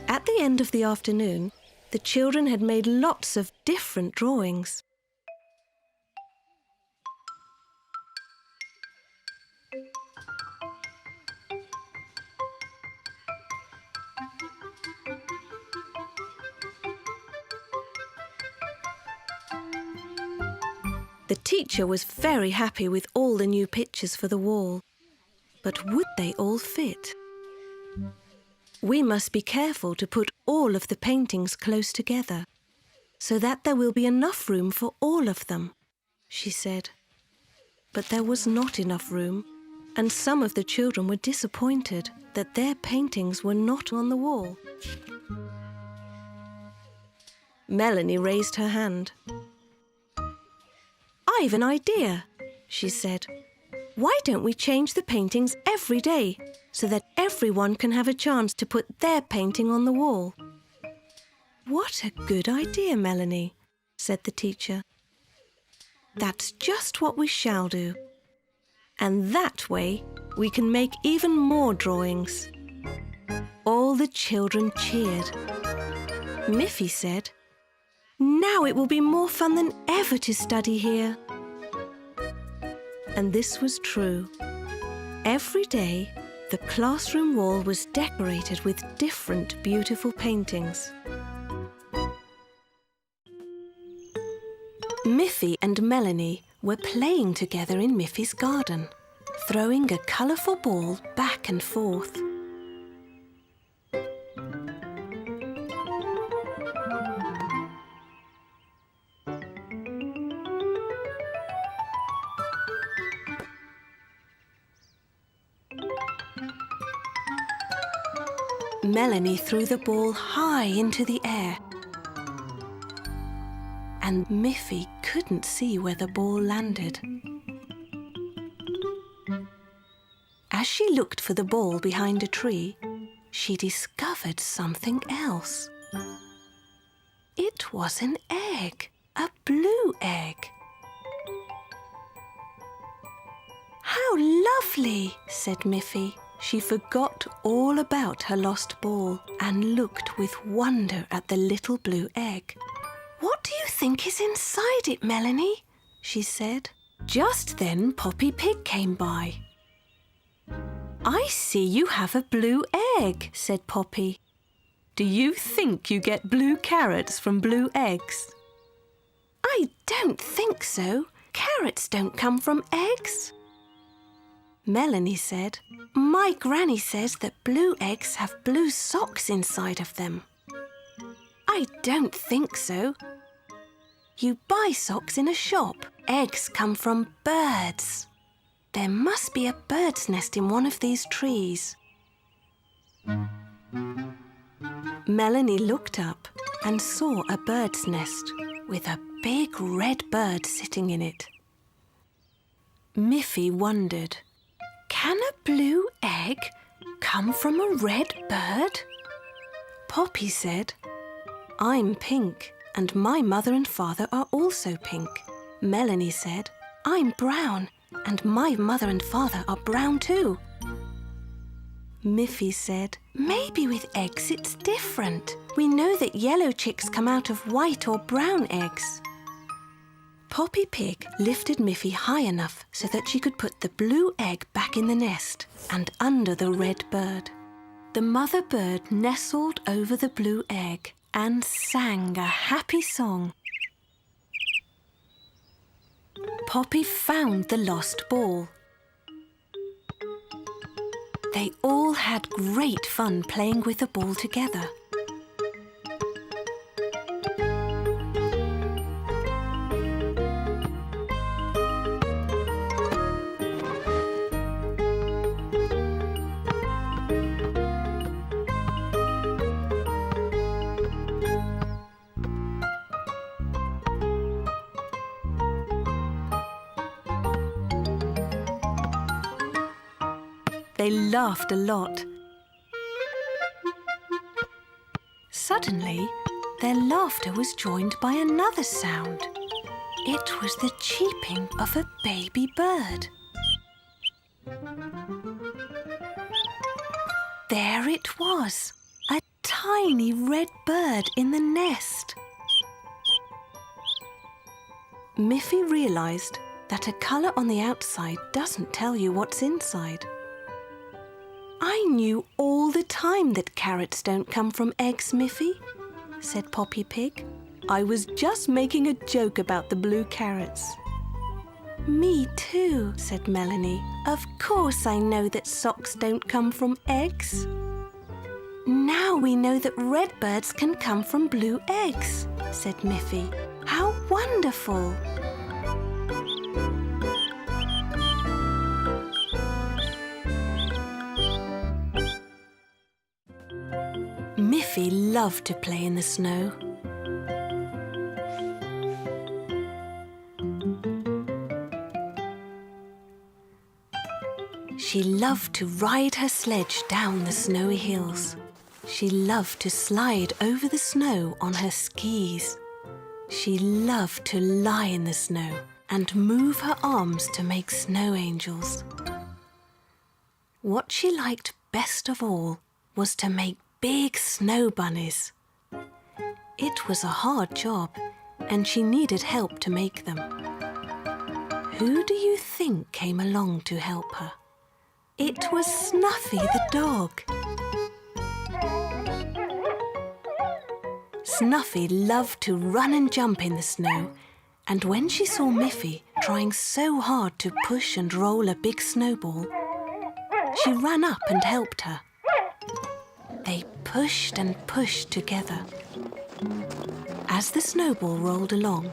S1: At the end of the afternoon, the children had made lots of different drawings. The teacher was very happy with all the new pictures for the wall. But would they all fit? We must be careful to put all of the paintings close together, so that there will be enough room for all of them, she said. But there was not enough room, and some of the children were disappointed that their paintings were not on the wall. Melanie raised her hand. I've an idea, she said. Why don't we change the paintings every day so that everyone can have a chance to put their painting on the wall? What a good idea, Melanie, said the teacher. That's just what we shall do. And that way we can make even more drawings. All the children cheered. Miffy said, "Now it will be more fun than ever to study here." And this was true. Every day, the classroom wall was decorated with different beautiful paintings. Miffy and Melanie were playing together in Miffy's garden, throwing a colourful ball back and forth. Melanie threw the ball high into the air, and Miffy couldn't see where the ball landed. As she looked for the ball behind a tree, she discovered something else. It was an egg, a blue egg. "How lovely," said Miffy. She forgot all about her lost ball and looked with wonder at the little blue egg. "What do you think is inside it, Melanie?" she said. Just then Poppy Pig came by. "I see you have a blue egg," said Poppy. "Do you think you get blue carrots from blue eggs?" "I don't think so. Carrots don't come from eggs." Melanie said, "My granny says that blue eggs have blue socks inside of them." "I don't think so. You buy socks in a shop. Eggs come from birds. There must be a bird's nest in one of these trees." Melanie looked up and saw a bird's nest with a big red bird sitting in it. Miffy wondered, can a blue egg come from a red bird? Poppy said, "I'm pink and my mother and father are also pink." Melanie said, "I'm brown and my mother and father are brown too." Miffy said, "Maybe with eggs it's different. We know that yellow chicks come out of white or brown eggs." Poppy Pig lifted Miffy high enough so that she could put the blue egg back in the nest and under the red bird. The mother bird nestled over the blue egg and sang a happy song. Poppy found the lost ball. They all had great fun playing with the ball together. They laughed a lot. Suddenly, their laughter was joined by another sound. It was the cheeping of a baby bird. There it was, a tiny red bird in the nest. Miffy realised that a colour on the outside doesn't tell you what's inside. I knew all the time that carrots don't come from eggs, Miffy, said Poppy Pig. I was just making a joke about the blue carrots. Me too, said Melanie. Of course I know that socks don't come from eggs. Now we know that red birds can come from blue eggs, said Miffy. How wonderful! Miffy loved to play in the snow. She loved to ride her sledge down the snowy hills. She loved to slide over the snow on her skis. She loved to lie in the snow and move her arms to make snow angels. What she liked best of all was to make big snow bunnies. It was a hard job, and she needed help to make them. Who do you think came along to help her? It was Snuffy the dog. Snuffy loved to run and jump in the snow, and when she saw Miffy trying so hard to push and roll a big snowball, she ran up and helped her. They pushed and pushed together. As the snowball rolled along,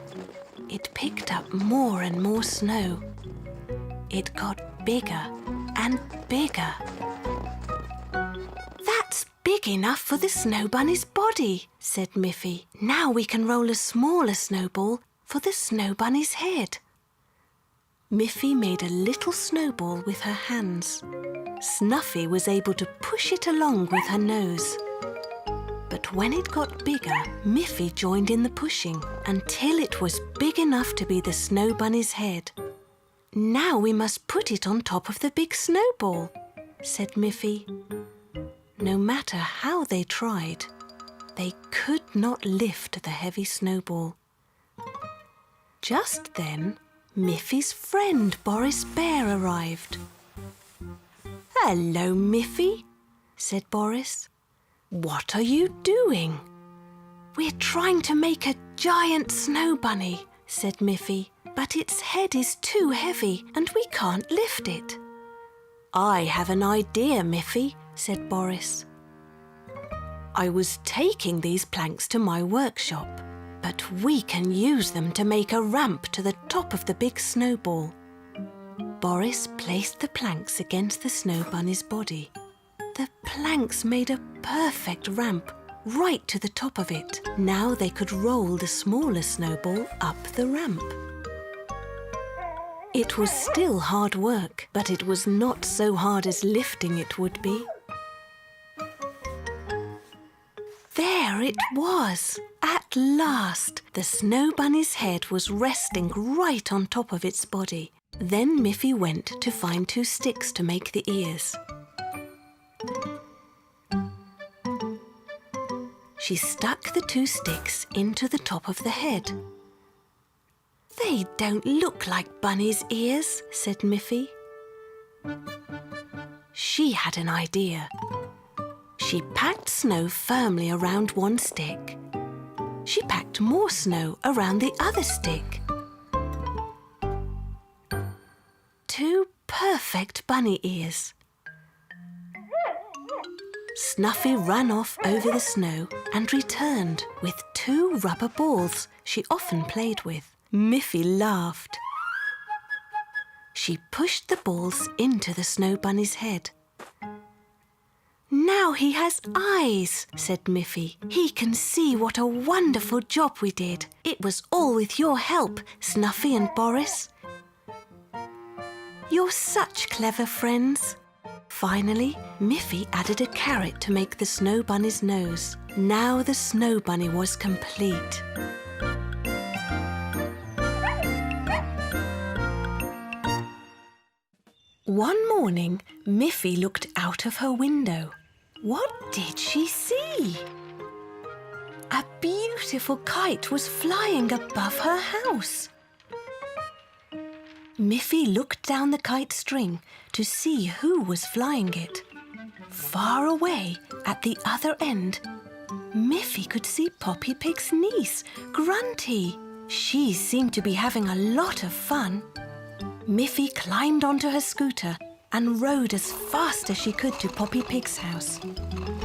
S1: it picked up more and more snow. It got bigger and bigger. That's big enough for the snow bunny's body, said Miffy. Now we can roll a smaller snowball for the snow bunny's head. Miffy made a little snowball with her hands. Snuffy was able to push it along with her nose. But when it got bigger, Miffy joined in the pushing until it was big enough to be the snow bunny's head. Now we must put it on top of the big snowball, said Miffy. No matter how they tried, they could not lift the heavy snowball. Just then, Miffy's friend Boris Bear arrived. "Hello, Miffy," said Boris. "What are you doing?" "We're trying to make a giant snow bunny," said Miffy, "but its head is too heavy and we can't lift it." "I have an idea, Miffy," said Boris. "I was taking these planks to my workshop, but we can use them to make a ramp to the top of the big snowball." Boris placed the planks against the snow bunny's body. The planks made a perfect ramp right to the top of it. Now they could roll the smaller snowball up the ramp. It was still hard work, but it was not so hard as lifting it would be. There it was! At last! The snow bunny's head was resting right on top of its body. Then Miffy went to find 2 sticks to make the ears. She stuck the 2 sticks into the top of the head. They don't look like bunny's ears, said Miffy. She had an idea. She packed snow firmly around one stick. She packed more snow around the other stick. 2 perfect bunny ears. Snuffy ran off over the snow and returned with 2 rubber balls she often played with. Miffy laughed. She pushed the balls into the snow bunny's head. Now he has eyes, said Miffy. He can see what a wonderful job we did. It was all with your help, Snuffy and Boris. You're such clever friends. Finally, Miffy added a carrot to make the snow bunny's nose. Now the snow bunny was complete. One morning, Miffy looked out of her window. What did she see? A beautiful kite was flying above her house. Miffy looked down the kite string to see who was flying it. Far away, at the other end, Miffy could see Poppy Pig's niece, Grunty. She seemed to be having a lot of fun. Miffy climbed onto her scooter and rode as fast as she could to Poppy Pig's house.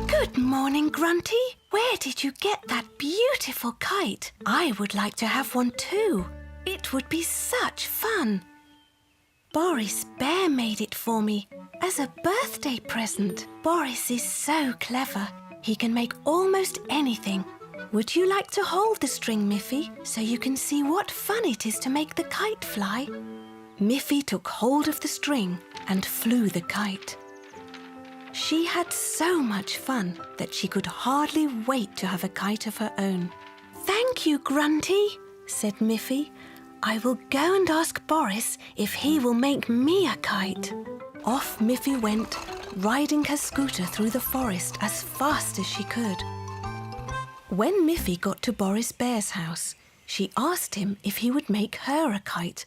S1: Good morning, Grunty. Where did you get that beautiful kite? I would like to have one too. It would be such fun. Boris Bear made it for me as a birthday present. Boris is so clever. He can make almost anything. Would you like to hold the string, Miffy, so you can see what fun it is to make the kite fly? Miffy took hold of the string and flew the kite. She had so much fun that she could hardly wait to have a kite of her own. Thank you, Grunty, said Miffy. I will go and ask Boris if he will make me a kite. Off Miffy went, riding her scooter through the forest as fast as she could. When Miffy got to Boris Bear's house, she asked him if he would make her a kite.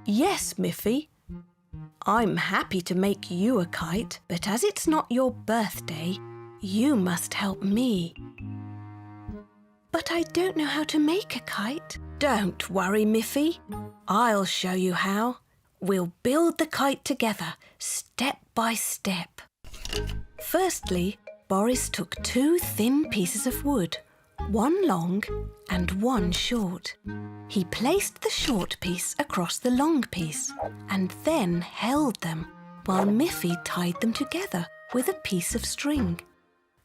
S1: Yes, Miffy. I'm happy to make you a kite, but as it's not your birthday, you must help me. But I don't know how to make a kite. Don't worry, Miffy. I'll show you how. We'll build the kite together, step by step. Firstly, Boris took 2 thin pieces of wood, one long and one short. He placed the short piece across the long piece and then held them while Miffy tied them together with a piece of string.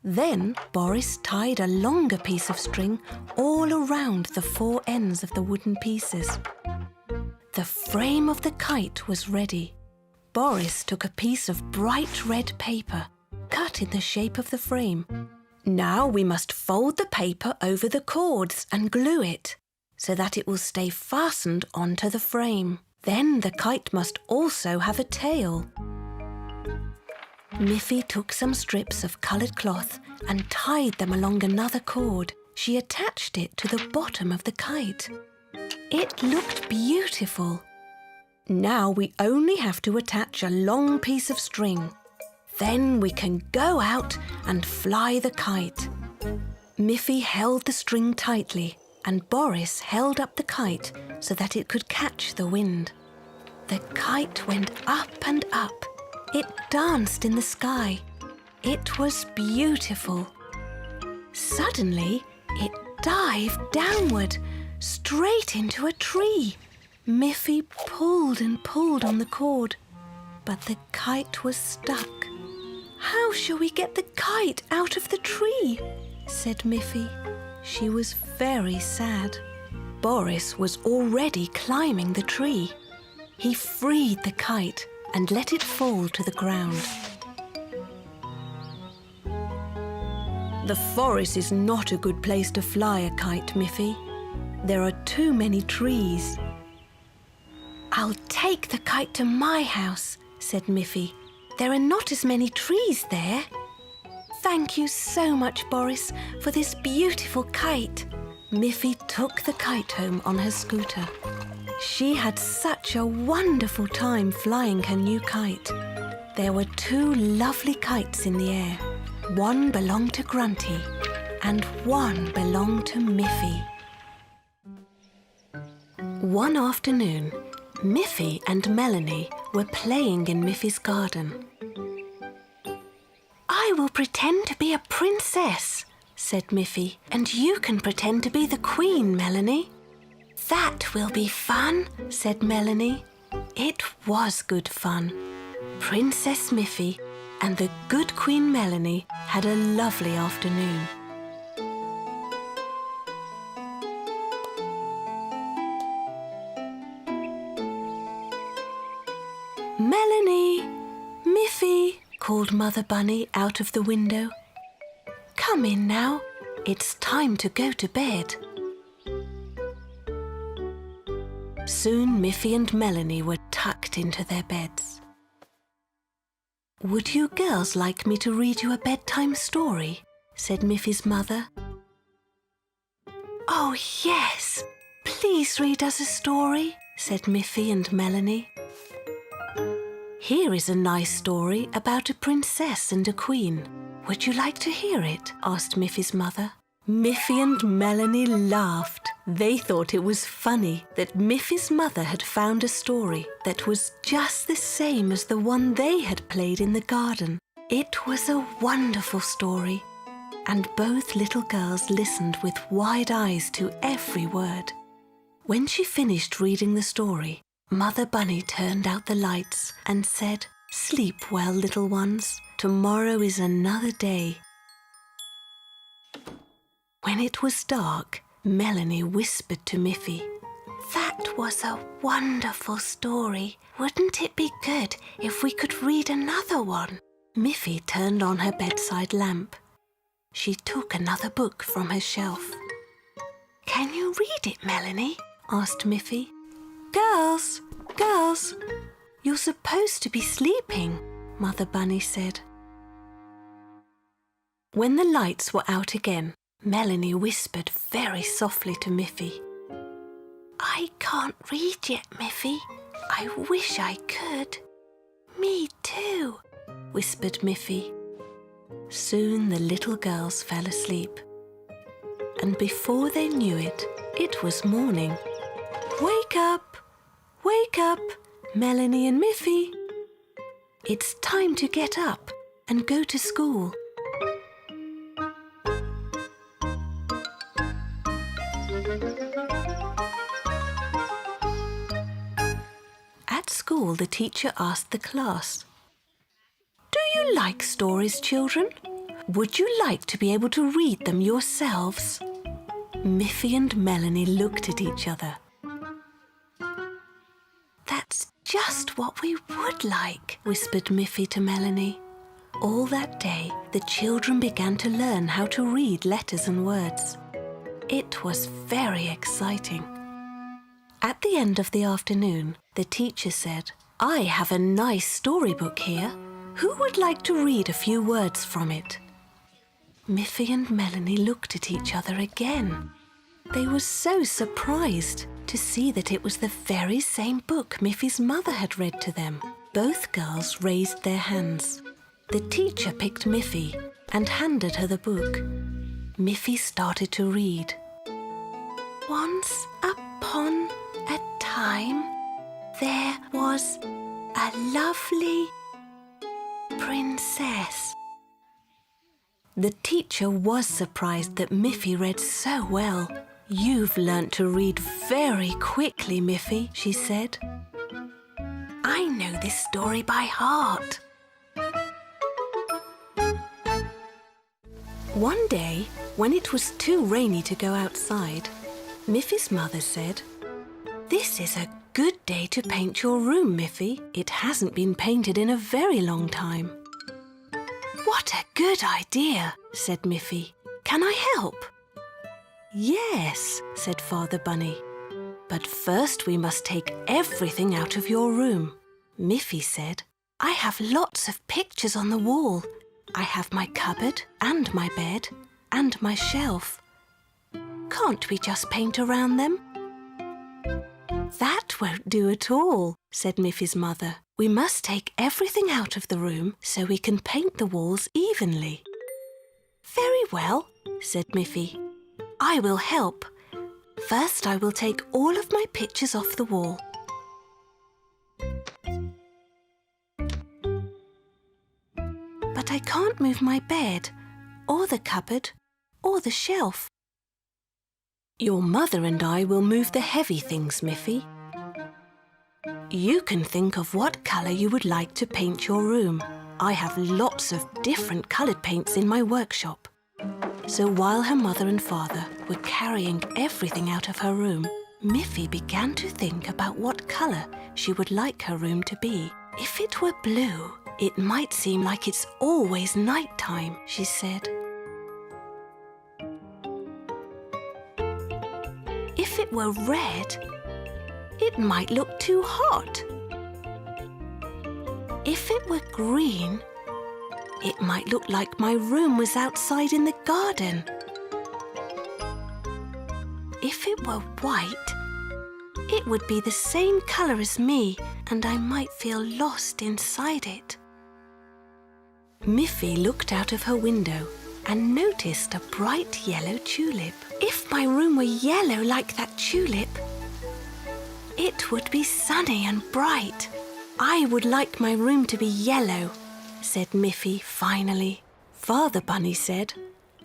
S1: Then Boris tied a longer piece of string all around the 4 ends of the wooden pieces. The frame of the kite was ready. Boris took a piece of bright red paper, cut in the shape of the frame. Now we must fold the paper over the cords and glue it, so that it will stay fastened onto the frame. Then the kite must also have a tail. Miffy took some strips of coloured cloth and tied them along another cord. She attached it to the bottom of the kite. It looked beautiful. Now we only have to attach a long piece of string. Then we can go out and fly the kite. Miffy held the string tightly and Boris held up the kite so that it could catch the wind. The kite went up and up. It danced in the sky. It was beautiful. Suddenly, it dived downward, straight into a tree. Miffy pulled and pulled on the cord, but the kite was stuck. How shall we get the kite out of the tree? Said Miffy. She was very sad. Boris was already climbing the tree. He freed the kite and let it fall to the ground. The forest is not a good place to fly a kite, Miffy. There are too many trees. I'll take the kite to my house, said Miffy. There are not as many trees there. Thank you so much, Boris, for this beautiful kite. Miffy took the kite home on her scooter. She had such a wonderful time flying her new kite. There were 2 lovely kites in the air. One belonged to Grunty and one belonged to Miffy. One afternoon, Miffy and Melanie were playing in Miffy's garden. "I will pretend to be a princess," said Miffy, "and you can pretend to be the queen, Melanie." "That will be fun," said Melanie. It was good fun. Princess Miffy and the good Queen Melanie had a lovely afternoon. "Melanie! Miffy!" called Mother Bunny out of the window. "Come in now. It's time to go to bed." Soon Miffy and Melanie were tucked into their beds. "Would you girls like me to read you a bedtime story?" said Miffy's mother. "Oh, yes! Please read us a story," said Miffy and Melanie. "Here is a nice story about a princess and a queen. Would you like to hear it?" asked Miffy's mother. Miffy and Melanie laughed. They thought it was funny that Miffy's mother had found a story that was just the same as the one they had played in the garden. It was a wonderful story, and both little girls listened with wide eyes to every word. When she finished reading the story, Mother Bunny turned out the lights and said, "Sleep well, little ones. Tomorrow is another day." When it was dark, Melanie whispered to Miffy, "That was a wonderful story. Wouldn't it be good if we could read another one?" Miffy turned on her bedside lamp. She took another book from her shelf. "Can you read it, Melanie?" asked Miffy. "Girls, girls, you're supposed to be sleeping," Mother Bunny said. When the lights were out again, Melanie whispered very softly to Miffy, "I can't read yet, Miffy. I wish I could." "Me too," whispered Miffy. Soon the little girls fell asleep. And before they knew it, it was morning. Wake up, Melanie and Miffy. It's time to get up and go to school. At school, the teacher asked the class, "Do you like stories, children? Would you like to be able to read them yourselves?" Miffy and Melanie looked at each other. "That's just what we would like," whispered Miffy to Melanie. All that day, the children began to learn how to read letters and words. It was very exciting. At the end of the afternoon, the teacher said, "I have a nice storybook here. Who would like to read a few words from it?" Miffy and Melanie looked at each other again. They were so surprised to see that it was the very same book Miffy's mother had read to them. Both girls raised their hands. The teacher picked Miffy and handed her the book. Miffy started to read. "Once upon a time, there was a lovely princess." The teacher was surprised that Miffy read so well. "You've learnt to read very quickly, Miffy," she said. "I know this story by heart." One day, when it was too rainy to go outside, Miffy's mother said, "This is a good day to paint your room, Miffy. It hasn't been painted in a very long time." "What a good idea," said Miffy. "Can I help?" "Yes," said Father Bunny. "But first we must take everything out of your room." Miffy said, "I have lots of pictures on the wall. I have my cupboard and my bed and my shelf." Can't we just paint around them? That won't do at all, said Miffy's mother. We must take everything out of the room so we can paint the walls evenly. Very well, said Miffy. I will help. First, I will take all of my pictures off the wall. But I can't move my bed, or the cupboard, or the shelf. Your mother and I will move the heavy things, Miffy. You can think of what colour you would like to paint your room. I have lots of different coloured paints in my workshop. So while her mother and father were carrying everything out of her room, Miffy began to think about what colour she would like her room to be. If it were blue, it might seem like it's always night time, she said. If it were red, it might look too hot. If it were green, it might look like my room was outside in the garden. If it were white, it would be the same colour as me and I might feel lost inside it. Miffy looked out of her window and noticed a bright yellow tulip. If my room were yellow like that tulip, it would be sunny and bright. I would like my room to be yellow, said Miffy finally. Father Bunny said,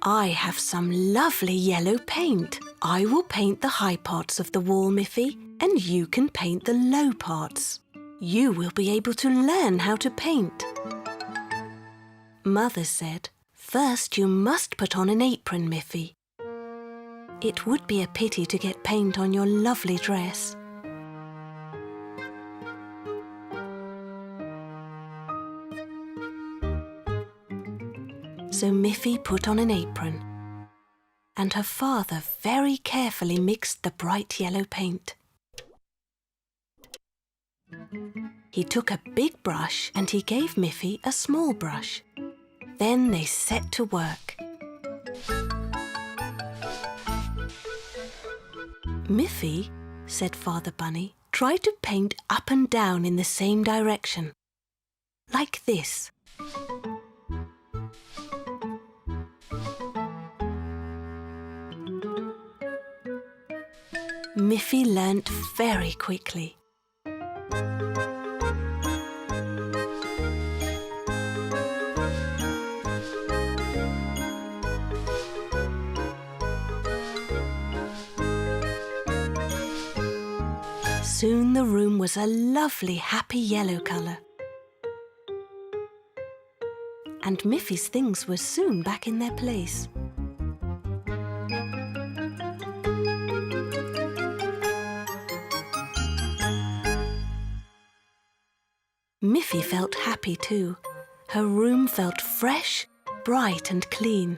S1: I have some lovely yellow paint. I will paint the high parts of the wall, Miffy, and you can paint the low parts. You will be able to learn how to paint. Mother said, first you must put on an apron, Miffy. It would be a pity to get paint on your lovely dress. So Miffy put on an apron, and her father very carefully mixed the bright yellow paint. He took a big brush and he gave Miffy a small brush. Then they set to work. Miffy, said Father Bunny, try to paint up and down in the same direction. Like this. Miffy learnt very quickly. Soon the room was a lovely, happy yellow colour. And Miffy's things were soon back in their place. Miffy felt happy too. Her room felt fresh, bright and clean.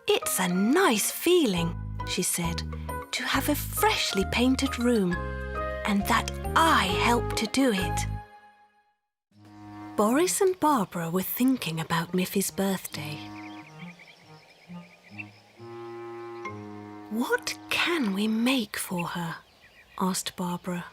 S1: It's a nice feeling, she said, to have a freshly painted room, and that I helped to do it. Boris and Barbara were thinking about Miffy's birthday. What can we make for her? Asked Barbara.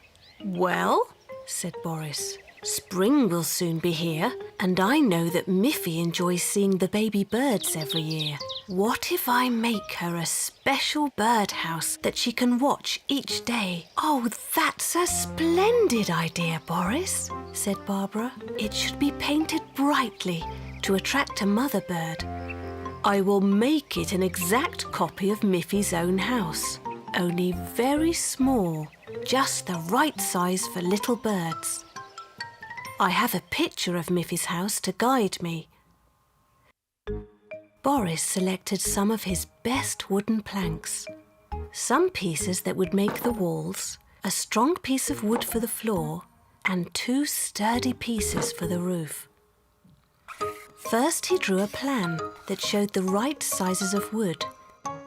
S1: Well, said Boris, spring will soon be here, and I know that Miffy enjoys seeing the baby birds every year. What if I make her a special birdhouse that she can watch each day? Oh, that's a splendid idea, Boris, said Barbara. It should be painted brightly to attract a mother bird. I will make it an exact copy of Miffy's own house, only very small, just the right size for little birds. I have a picture of Miffy's house to guide me. Boris selected some of his best wooden planks, some pieces that would make the walls, a strong piece of wood for the floor, and 2 sturdy pieces for the roof. First he drew a plan that showed the right sizes of wood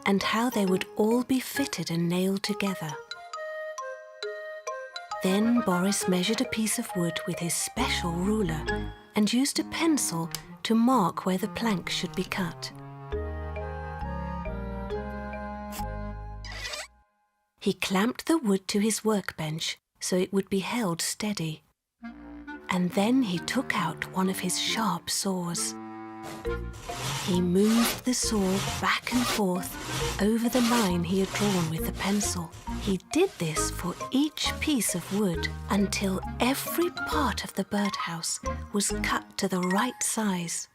S1: and how they would all be fitted and nailed together. Then Boris measured a piece of wood with his special ruler and used a pencil to mark where the plank should be cut. He clamped the wood to his workbench so it would be held steady. And then he took out one of his sharp saws. He moved the saw back and forth over the line he had drawn with the pencil. He did this for each piece of wood until every part of the birdhouse was cut to the right size.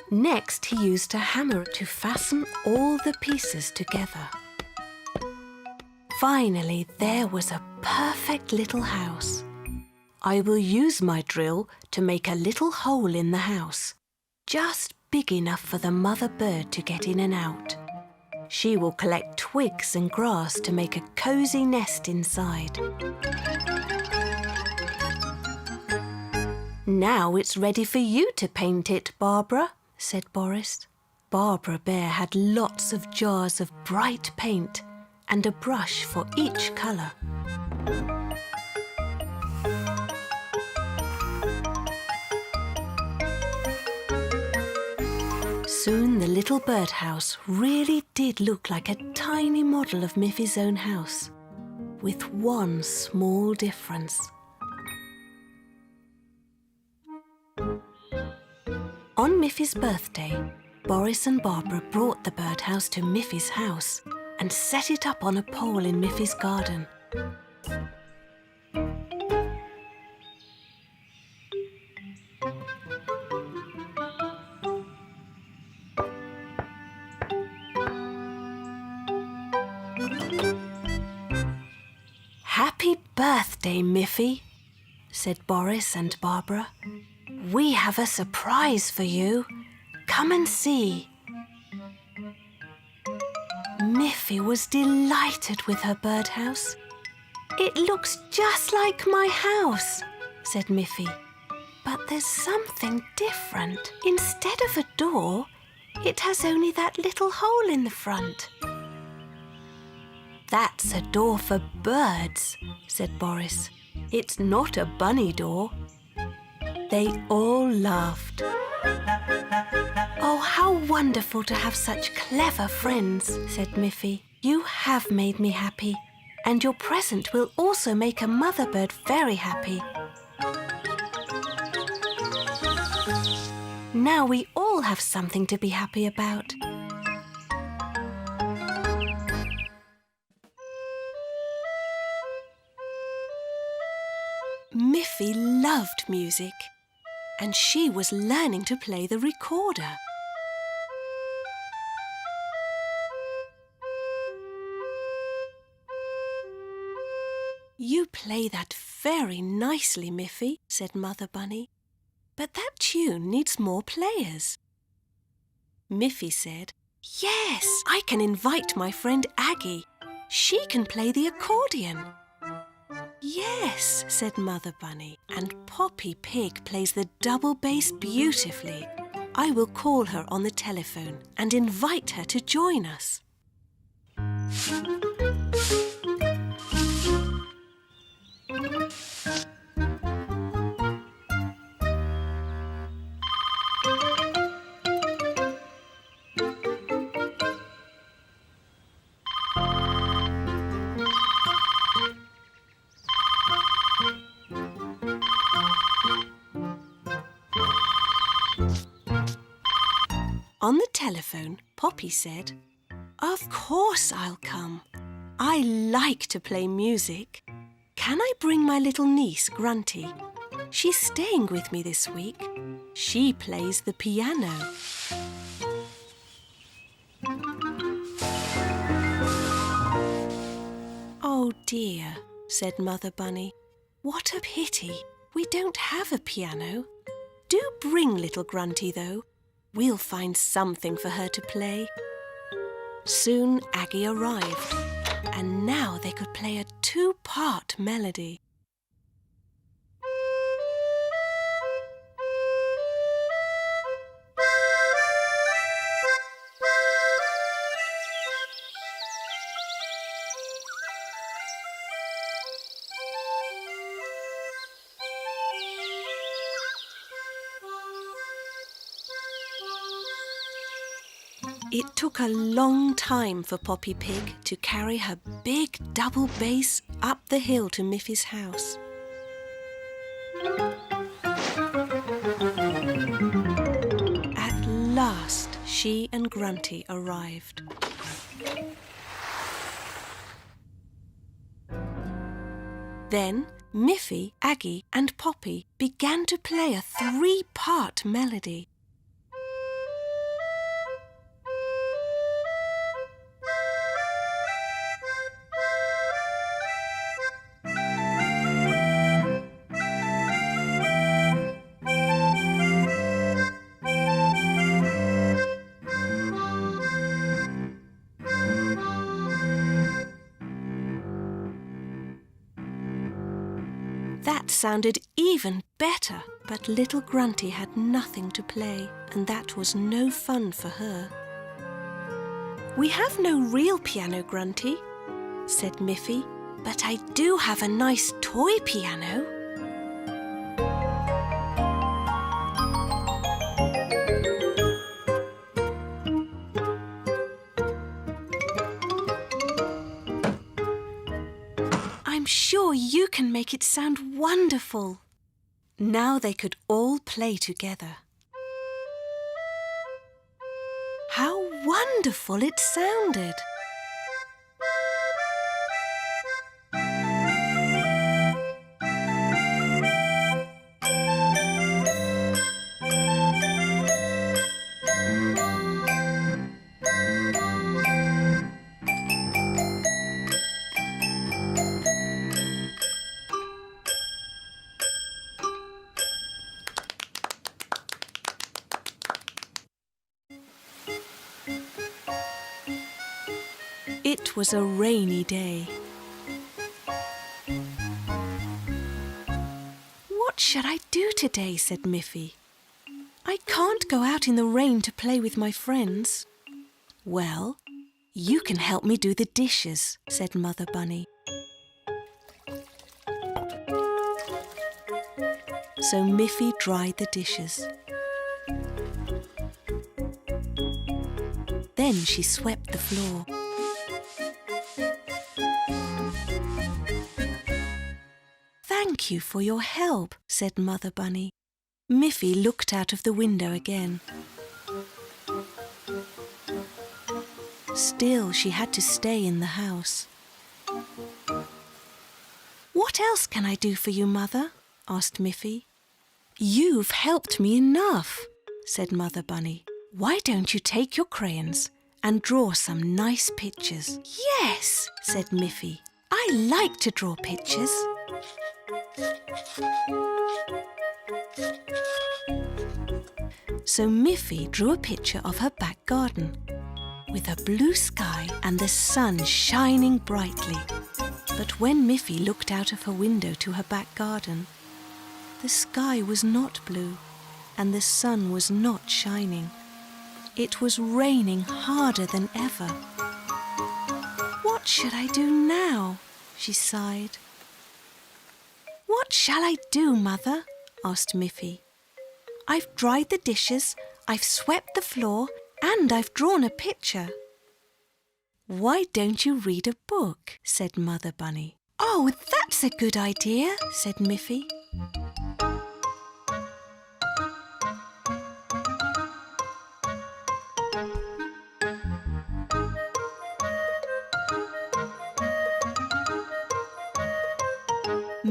S1: Next, he used a hammer to fasten all the pieces together. Finally, there was a perfect little house. I will use my drill to make a little hole in the house, just big enough for the mother bird to get in and out. She will collect twigs and grass to make a cosy nest inside. Now it's ready for you to paint it, Barbara, said Boris. Barbara Bear had lots of jars of bright paint and a brush for each colour. Soon the little birdhouse really did look like a tiny model of Miffy's own house, with one small difference. On Miffy's birthday, Boris and Barbara brought the birdhouse to Miffy's house and set it up on a pole in Miffy's garden. Happy birthday, Miffy, said Boris and Barbara. We have a surprise for you. Come and see. Miffy was delighted with her birdhouse. It looks just like my house, said Miffy. But there's something different. Instead of a door, it has only that little hole in the front. That's a door for birds, said Boris. It's not a bunny door. They all laughed. Oh, how wonderful to have such clever friends, said Miffy. You have made me happy, and your present will also make a mother bird very happy. Now we all have something to be happy about. Miffy loved music, and she was learning to play the recorder. You play that very nicely, Miffy, said Mother Bunny. But that tune needs more players. Miffy said, Yes, I can invite my friend Aggie. She can play the accordion. Yes, said Mother Bunny, and Poppy Pig plays the double bass beautifully. I will call her on the telephone and invite her to join us. On the telephone, Poppy said, Of course I'll come. I like to play music. Can I bring my little niece, Grunty? She's staying with me this week. She plays the piano. Oh dear, said Mother Bunny. What a pity. We don't have a piano. Do bring little Grunty, though. We'll find something for her to play. Soon Aggie arrived, and now they could play a two-part melody. It took a long time for Poppy Pig to carry her big double bass up the hill to Miffy's house. At last, she and Grunty arrived. Then Miffy, Aggie and Poppy began to play a 3-part melody. That sounded even better, but little Grunty had nothing to play, and that was no fun for her. "We have no real piano, Grunty," said Miffy, "but I do have a nice toy piano." "I'm sure you can make it sound wonderful." Now they could all play together. How wonderful it sounded! It was a rainy day. "What should I do today?" said Miffy. "I can't go out in the rain to play with my friends." "Well, you can help me do the dishes," said Mother Bunny. So Miffy dried the dishes. Then she swept the floor. "Thank you for your help," said Mother Bunny. Miffy looked out of the window again. Still, she had to stay in the house. "What else can I do for you, Mother?" asked Miffy. "You've helped me enough," said Mother Bunny. "Why don't you take your crayons and draw some nice pictures?" "Yes," said Miffy. "I like to draw pictures." So Miffy drew a picture of her back garden with a blue sky and the sun shining brightly. But when Miffy looked out of her window to her back garden, the sky was not blue and the sun was not shining. It was raining harder than ever. "What should I do now?" she sighed. "What shall I do, Mother?" asked Miffy. "I've dried the dishes, I've swept the floor, and I've drawn a picture." "Why don't you read a book?" said Mother Bunny. "Oh, that's a good idea," said Miffy.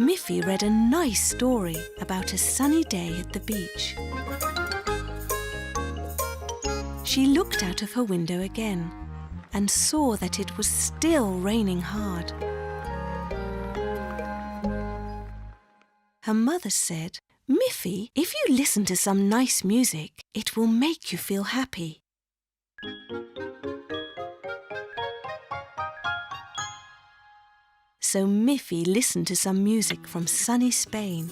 S1: Miffy read a nice story about a sunny day at the beach. She looked out of her window again and saw that it was still raining hard. Her mother said, "Miffy, if you listen to some nice music, it will make you feel happy." So Miffy listened to some music from sunny Spain.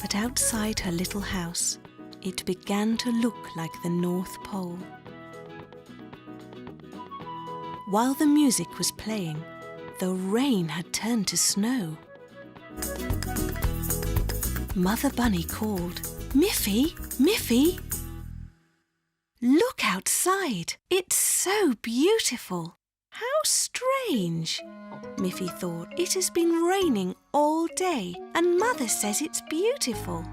S1: But outside her little house, it began to look like the North Pole. While the music was playing, the rain had turned to snow. Mother Bunny called, "Miffy, Miffy! Look outside! It's so beautiful!" "How strange," Miffy thought. "It has been raining all day and Mother says it's beautiful."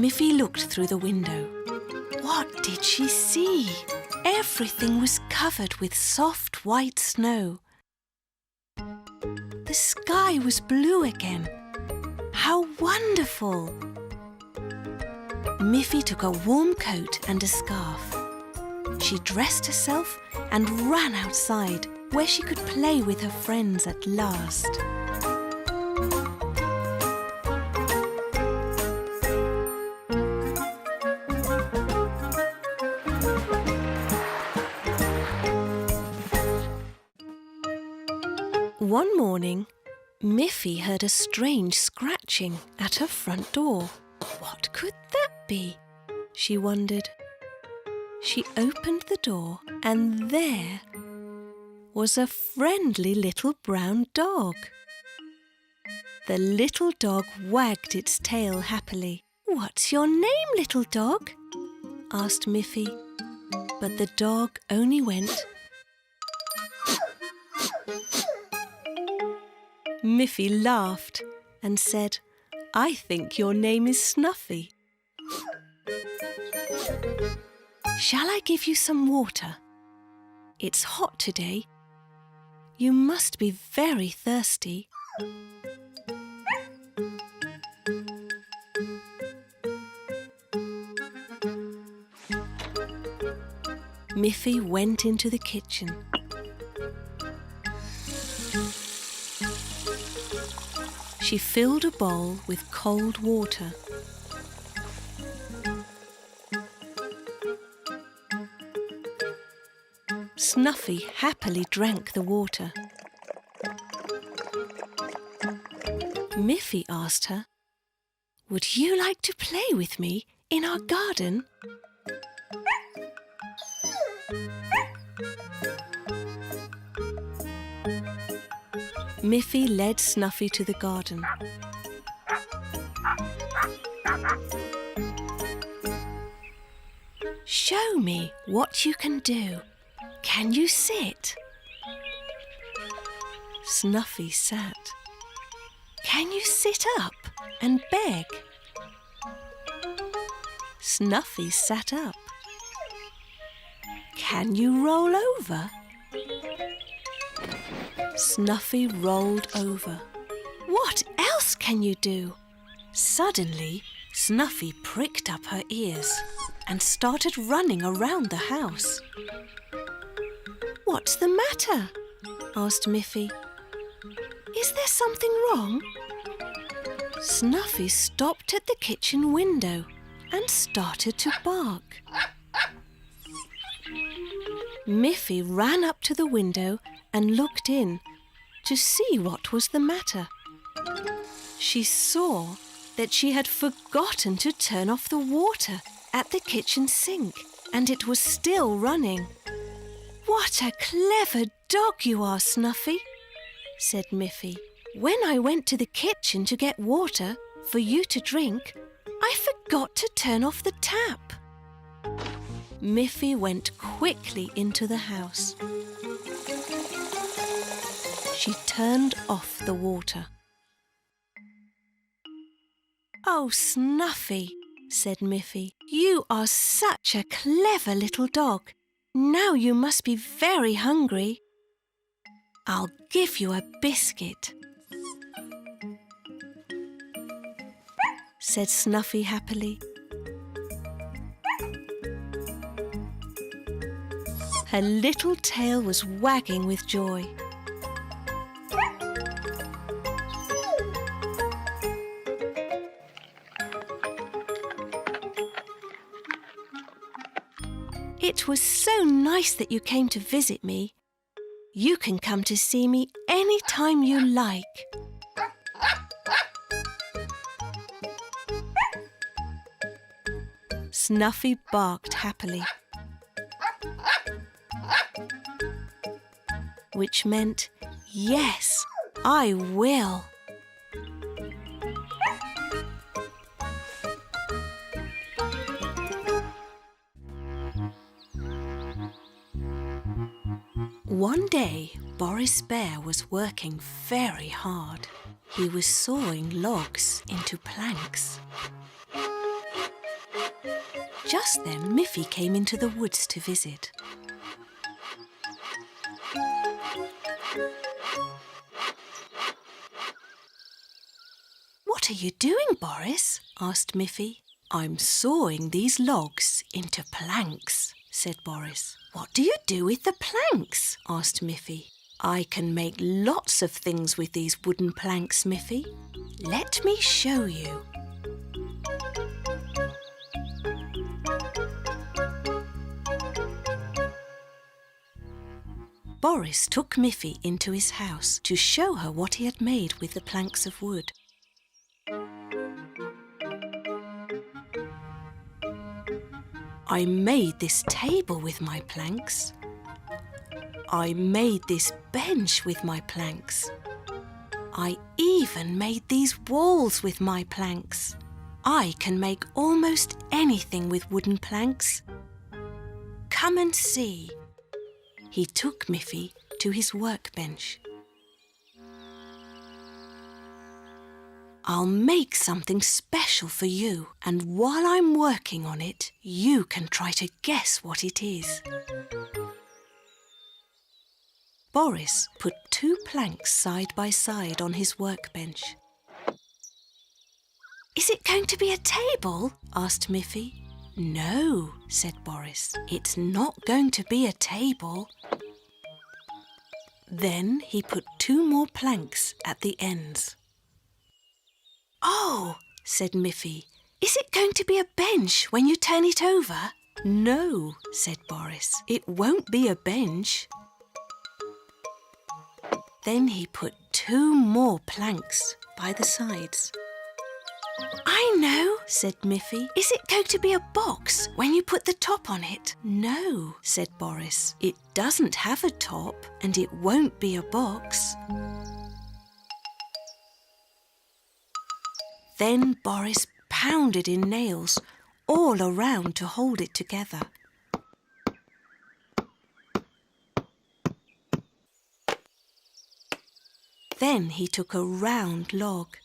S1: Miffy looked through the window. What did she see? Everything was covered with soft white snow. The sky was blue again. How wonderful! Miffy took a warm coat and a scarf. She dressed herself and ran outside, where she could play with her friends at last. One morning, Miffy heard a strange scratching at her front door. What could that be? She wondered. She opened the door and there was a friendly little brown dog. The little dog wagged its tail happily. "What's your name, little dog?" asked Miffy. But the dog only went. Miffy laughed and said, "I think your name is Snuffy. Shall I give you some water? It's hot today. You must be very thirsty." Miffy went into the kitchen. She filled a bowl with cold water. Snuffy happily drank the water. Miffy asked her, "Would you like to play with me in our garden?" Miffy led Snuffy to the garden. "Show me what you can do. Can you sit?" Snuffy sat. "Can you sit up and beg?" Snuffy sat up. "Can you roll over?" Snuffy rolled over. "What else can you do?" Suddenly, Snuffy pricked up her ears and started running around the house. "What's the matter?" asked Miffy. "Is there something wrong?" Snuffy stopped at the kitchen window and started to bark. Miffy ran up to the window and looked in to see what was the matter. She saw that she had forgotten to turn off the water at the kitchen sink, and it was still running. "What a clever dog you are, Snuffy," said Miffy. "When I went to the kitchen to get water for you to drink, I forgot to turn off the tap." Miffy went quickly into the house. She turned off the water. "Oh, Snuffy," said Miffy, "you are such a clever little dog. Now you must be very hungry. I'll give you a biscuit," said Snuffy happily. Her little tail was wagging with joy. "It was so nice that you came to visit me. You can come to see me any time you like." Snuffy barked happily, which meant, yes, I will. One day, Boris Bear was working very hard. He was sawing logs into planks. Just then, Miffy came into the woods to visit. "What are you doing, Boris?" asked Miffy. "I'm sawing these logs into planks," said Boris. "What do you do with the planks?" asked Miffy. "I can make lots of things with these wooden planks, Miffy. Let me show you." Boris took Miffy into his house to show her what he had made with the planks of wood. "I made this table with my planks. I made this bench with my planks. I even made these walls with my planks. I can make almost anything with wooden planks. Come and see." He took Miffy to his workbench. "I'll make something special for you, and while I'm working on it, you can try to guess what it is." Boris put 2 planks side by side on his workbench. "Is it going to be a table?" asked Miffy. "No," said Boris, "it's not going to be a table." Then he put 2 more planks at the ends. "Oh," said Miffy, "is it going to be a bench when you turn it over?" "No," said Boris, "it won't be a bench." Then he put 2 more planks by the sides. "I know," said Miffy. "Is it going to be a box when you put the top on it?" "No," said Boris. "It doesn't have a top and it won't be a box." Then Boris pounded in nails all around to hold it together. Then he took a round log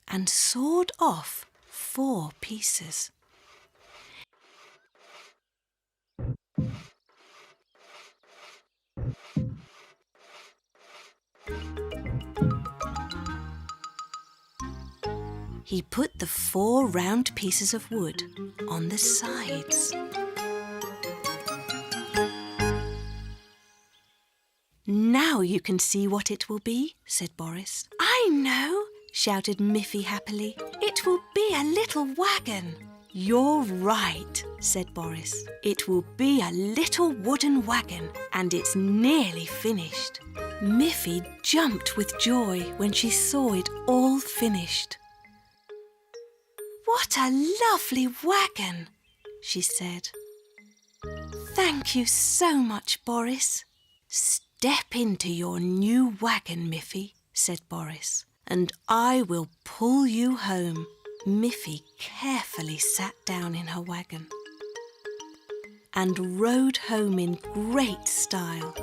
S1: and sawed off 4 pieces. He put the 4 round pieces of wood on the sides. "Now you can see what it will be," said Boris. "I know," shouted Miffy happily. "It will be a little wagon." "You're right," said Boris. "It will be a little wooden wagon, and it's nearly finished." Miffy jumped with joy when she saw it all finished. "What a lovely wagon," she said. "Thank you so much, Boris." "Step into your new wagon, Miffy," said Boris, "and I will pull you home." Miffy carefully sat down in her wagon and rode home in great style.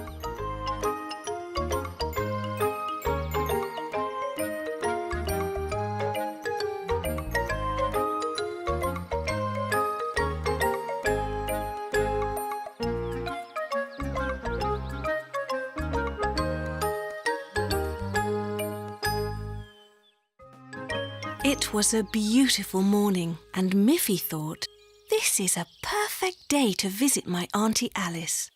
S1: It was a beautiful morning, and Miffy thought, "This is a perfect day to visit my Auntie Alice."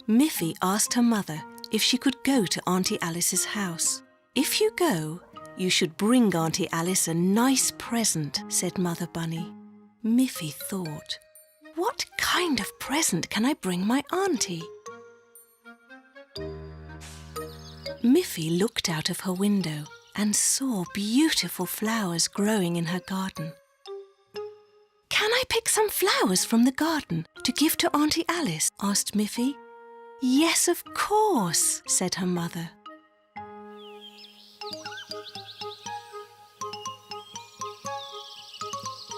S1: Miffy asked her mother if she could go to Auntie Alice's house. "If you go, you should bring Auntie Alice a nice present," said Mother Bunny. Miffy thought, "What kind of present can I bring my auntie?" Miffy looked out of her window and saw beautiful flowers growing in her garden. "Can I pick some flowers from the garden to give to Auntie Alice?" asked Miffy. "Yes, of course," said her mother.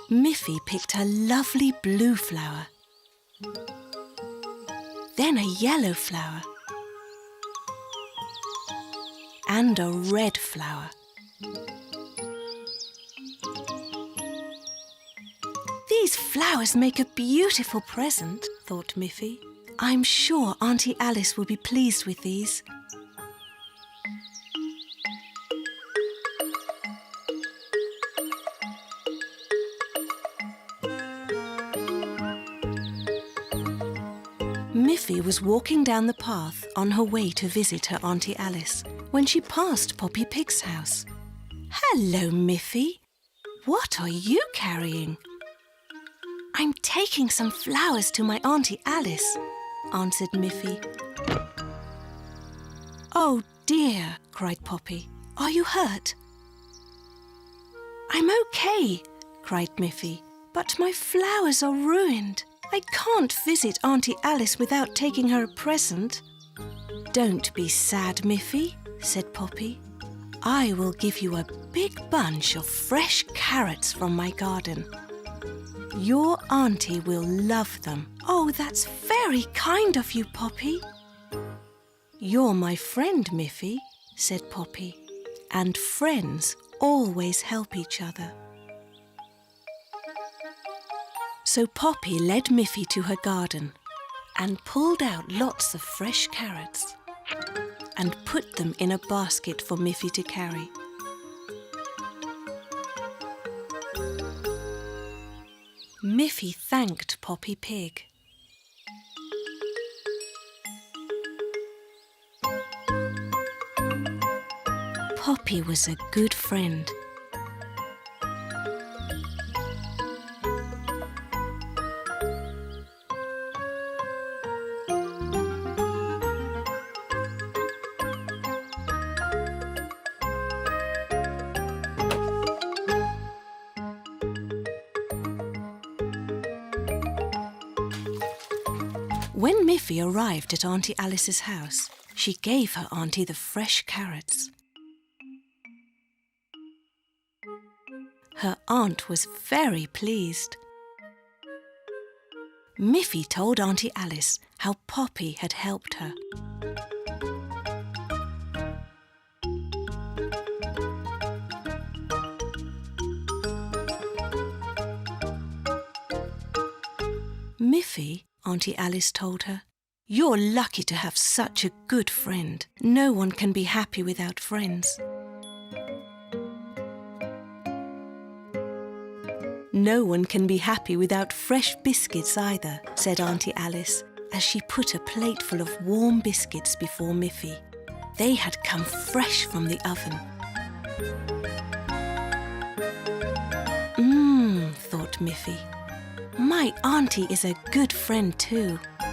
S1: Miffy picked a lovely blue flower, then a yellow flower, and a red flower. "These flowers make a beautiful present," thought Miffy. "I'm sure Auntie Alice will be pleased with these." Miffy was walking down the path on her way to visit her Auntie Alice when she passed Poppy Pig's house. "Hello, Miffy. What are you carrying?" "I'm taking some flowers to my Auntie Alice," answered Miffy. "Oh dear," cried Poppy. "Are you hurt?" "I'm okay," cried Miffy, "but my flowers are ruined. I can't visit Auntie Alice without taking her a present." "Don't be sad, Miffy," said Poppy. "I will give you a big bunch of fresh carrots from my garden. Your auntie will love them." "Oh, that's very kind of you, Poppy." "You're my friend, Miffy," said Poppy, "and friends always help each other." So Poppy led Miffy to her garden and pulled out lots of fresh carrots and put them in a basket for Miffy to carry. Miffy thanked Poppy Pig. Poppy was a good friend. When Miffy arrived at Auntie Alice's house, she gave her auntie the fresh carrots. Her aunt was very pleased. Miffy told Auntie Alice how Poppy had helped her. "Miffy," Auntie Alice told her, "you're lucky to have such a good friend. No one can be happy without friends." "No one can be happy without fresh biscuits either," said Auntie Alice as she put a plateful of warm biscuits before Miffy. They had come fresh from the oven. Thought Miffy. "My auntie is a good friend too."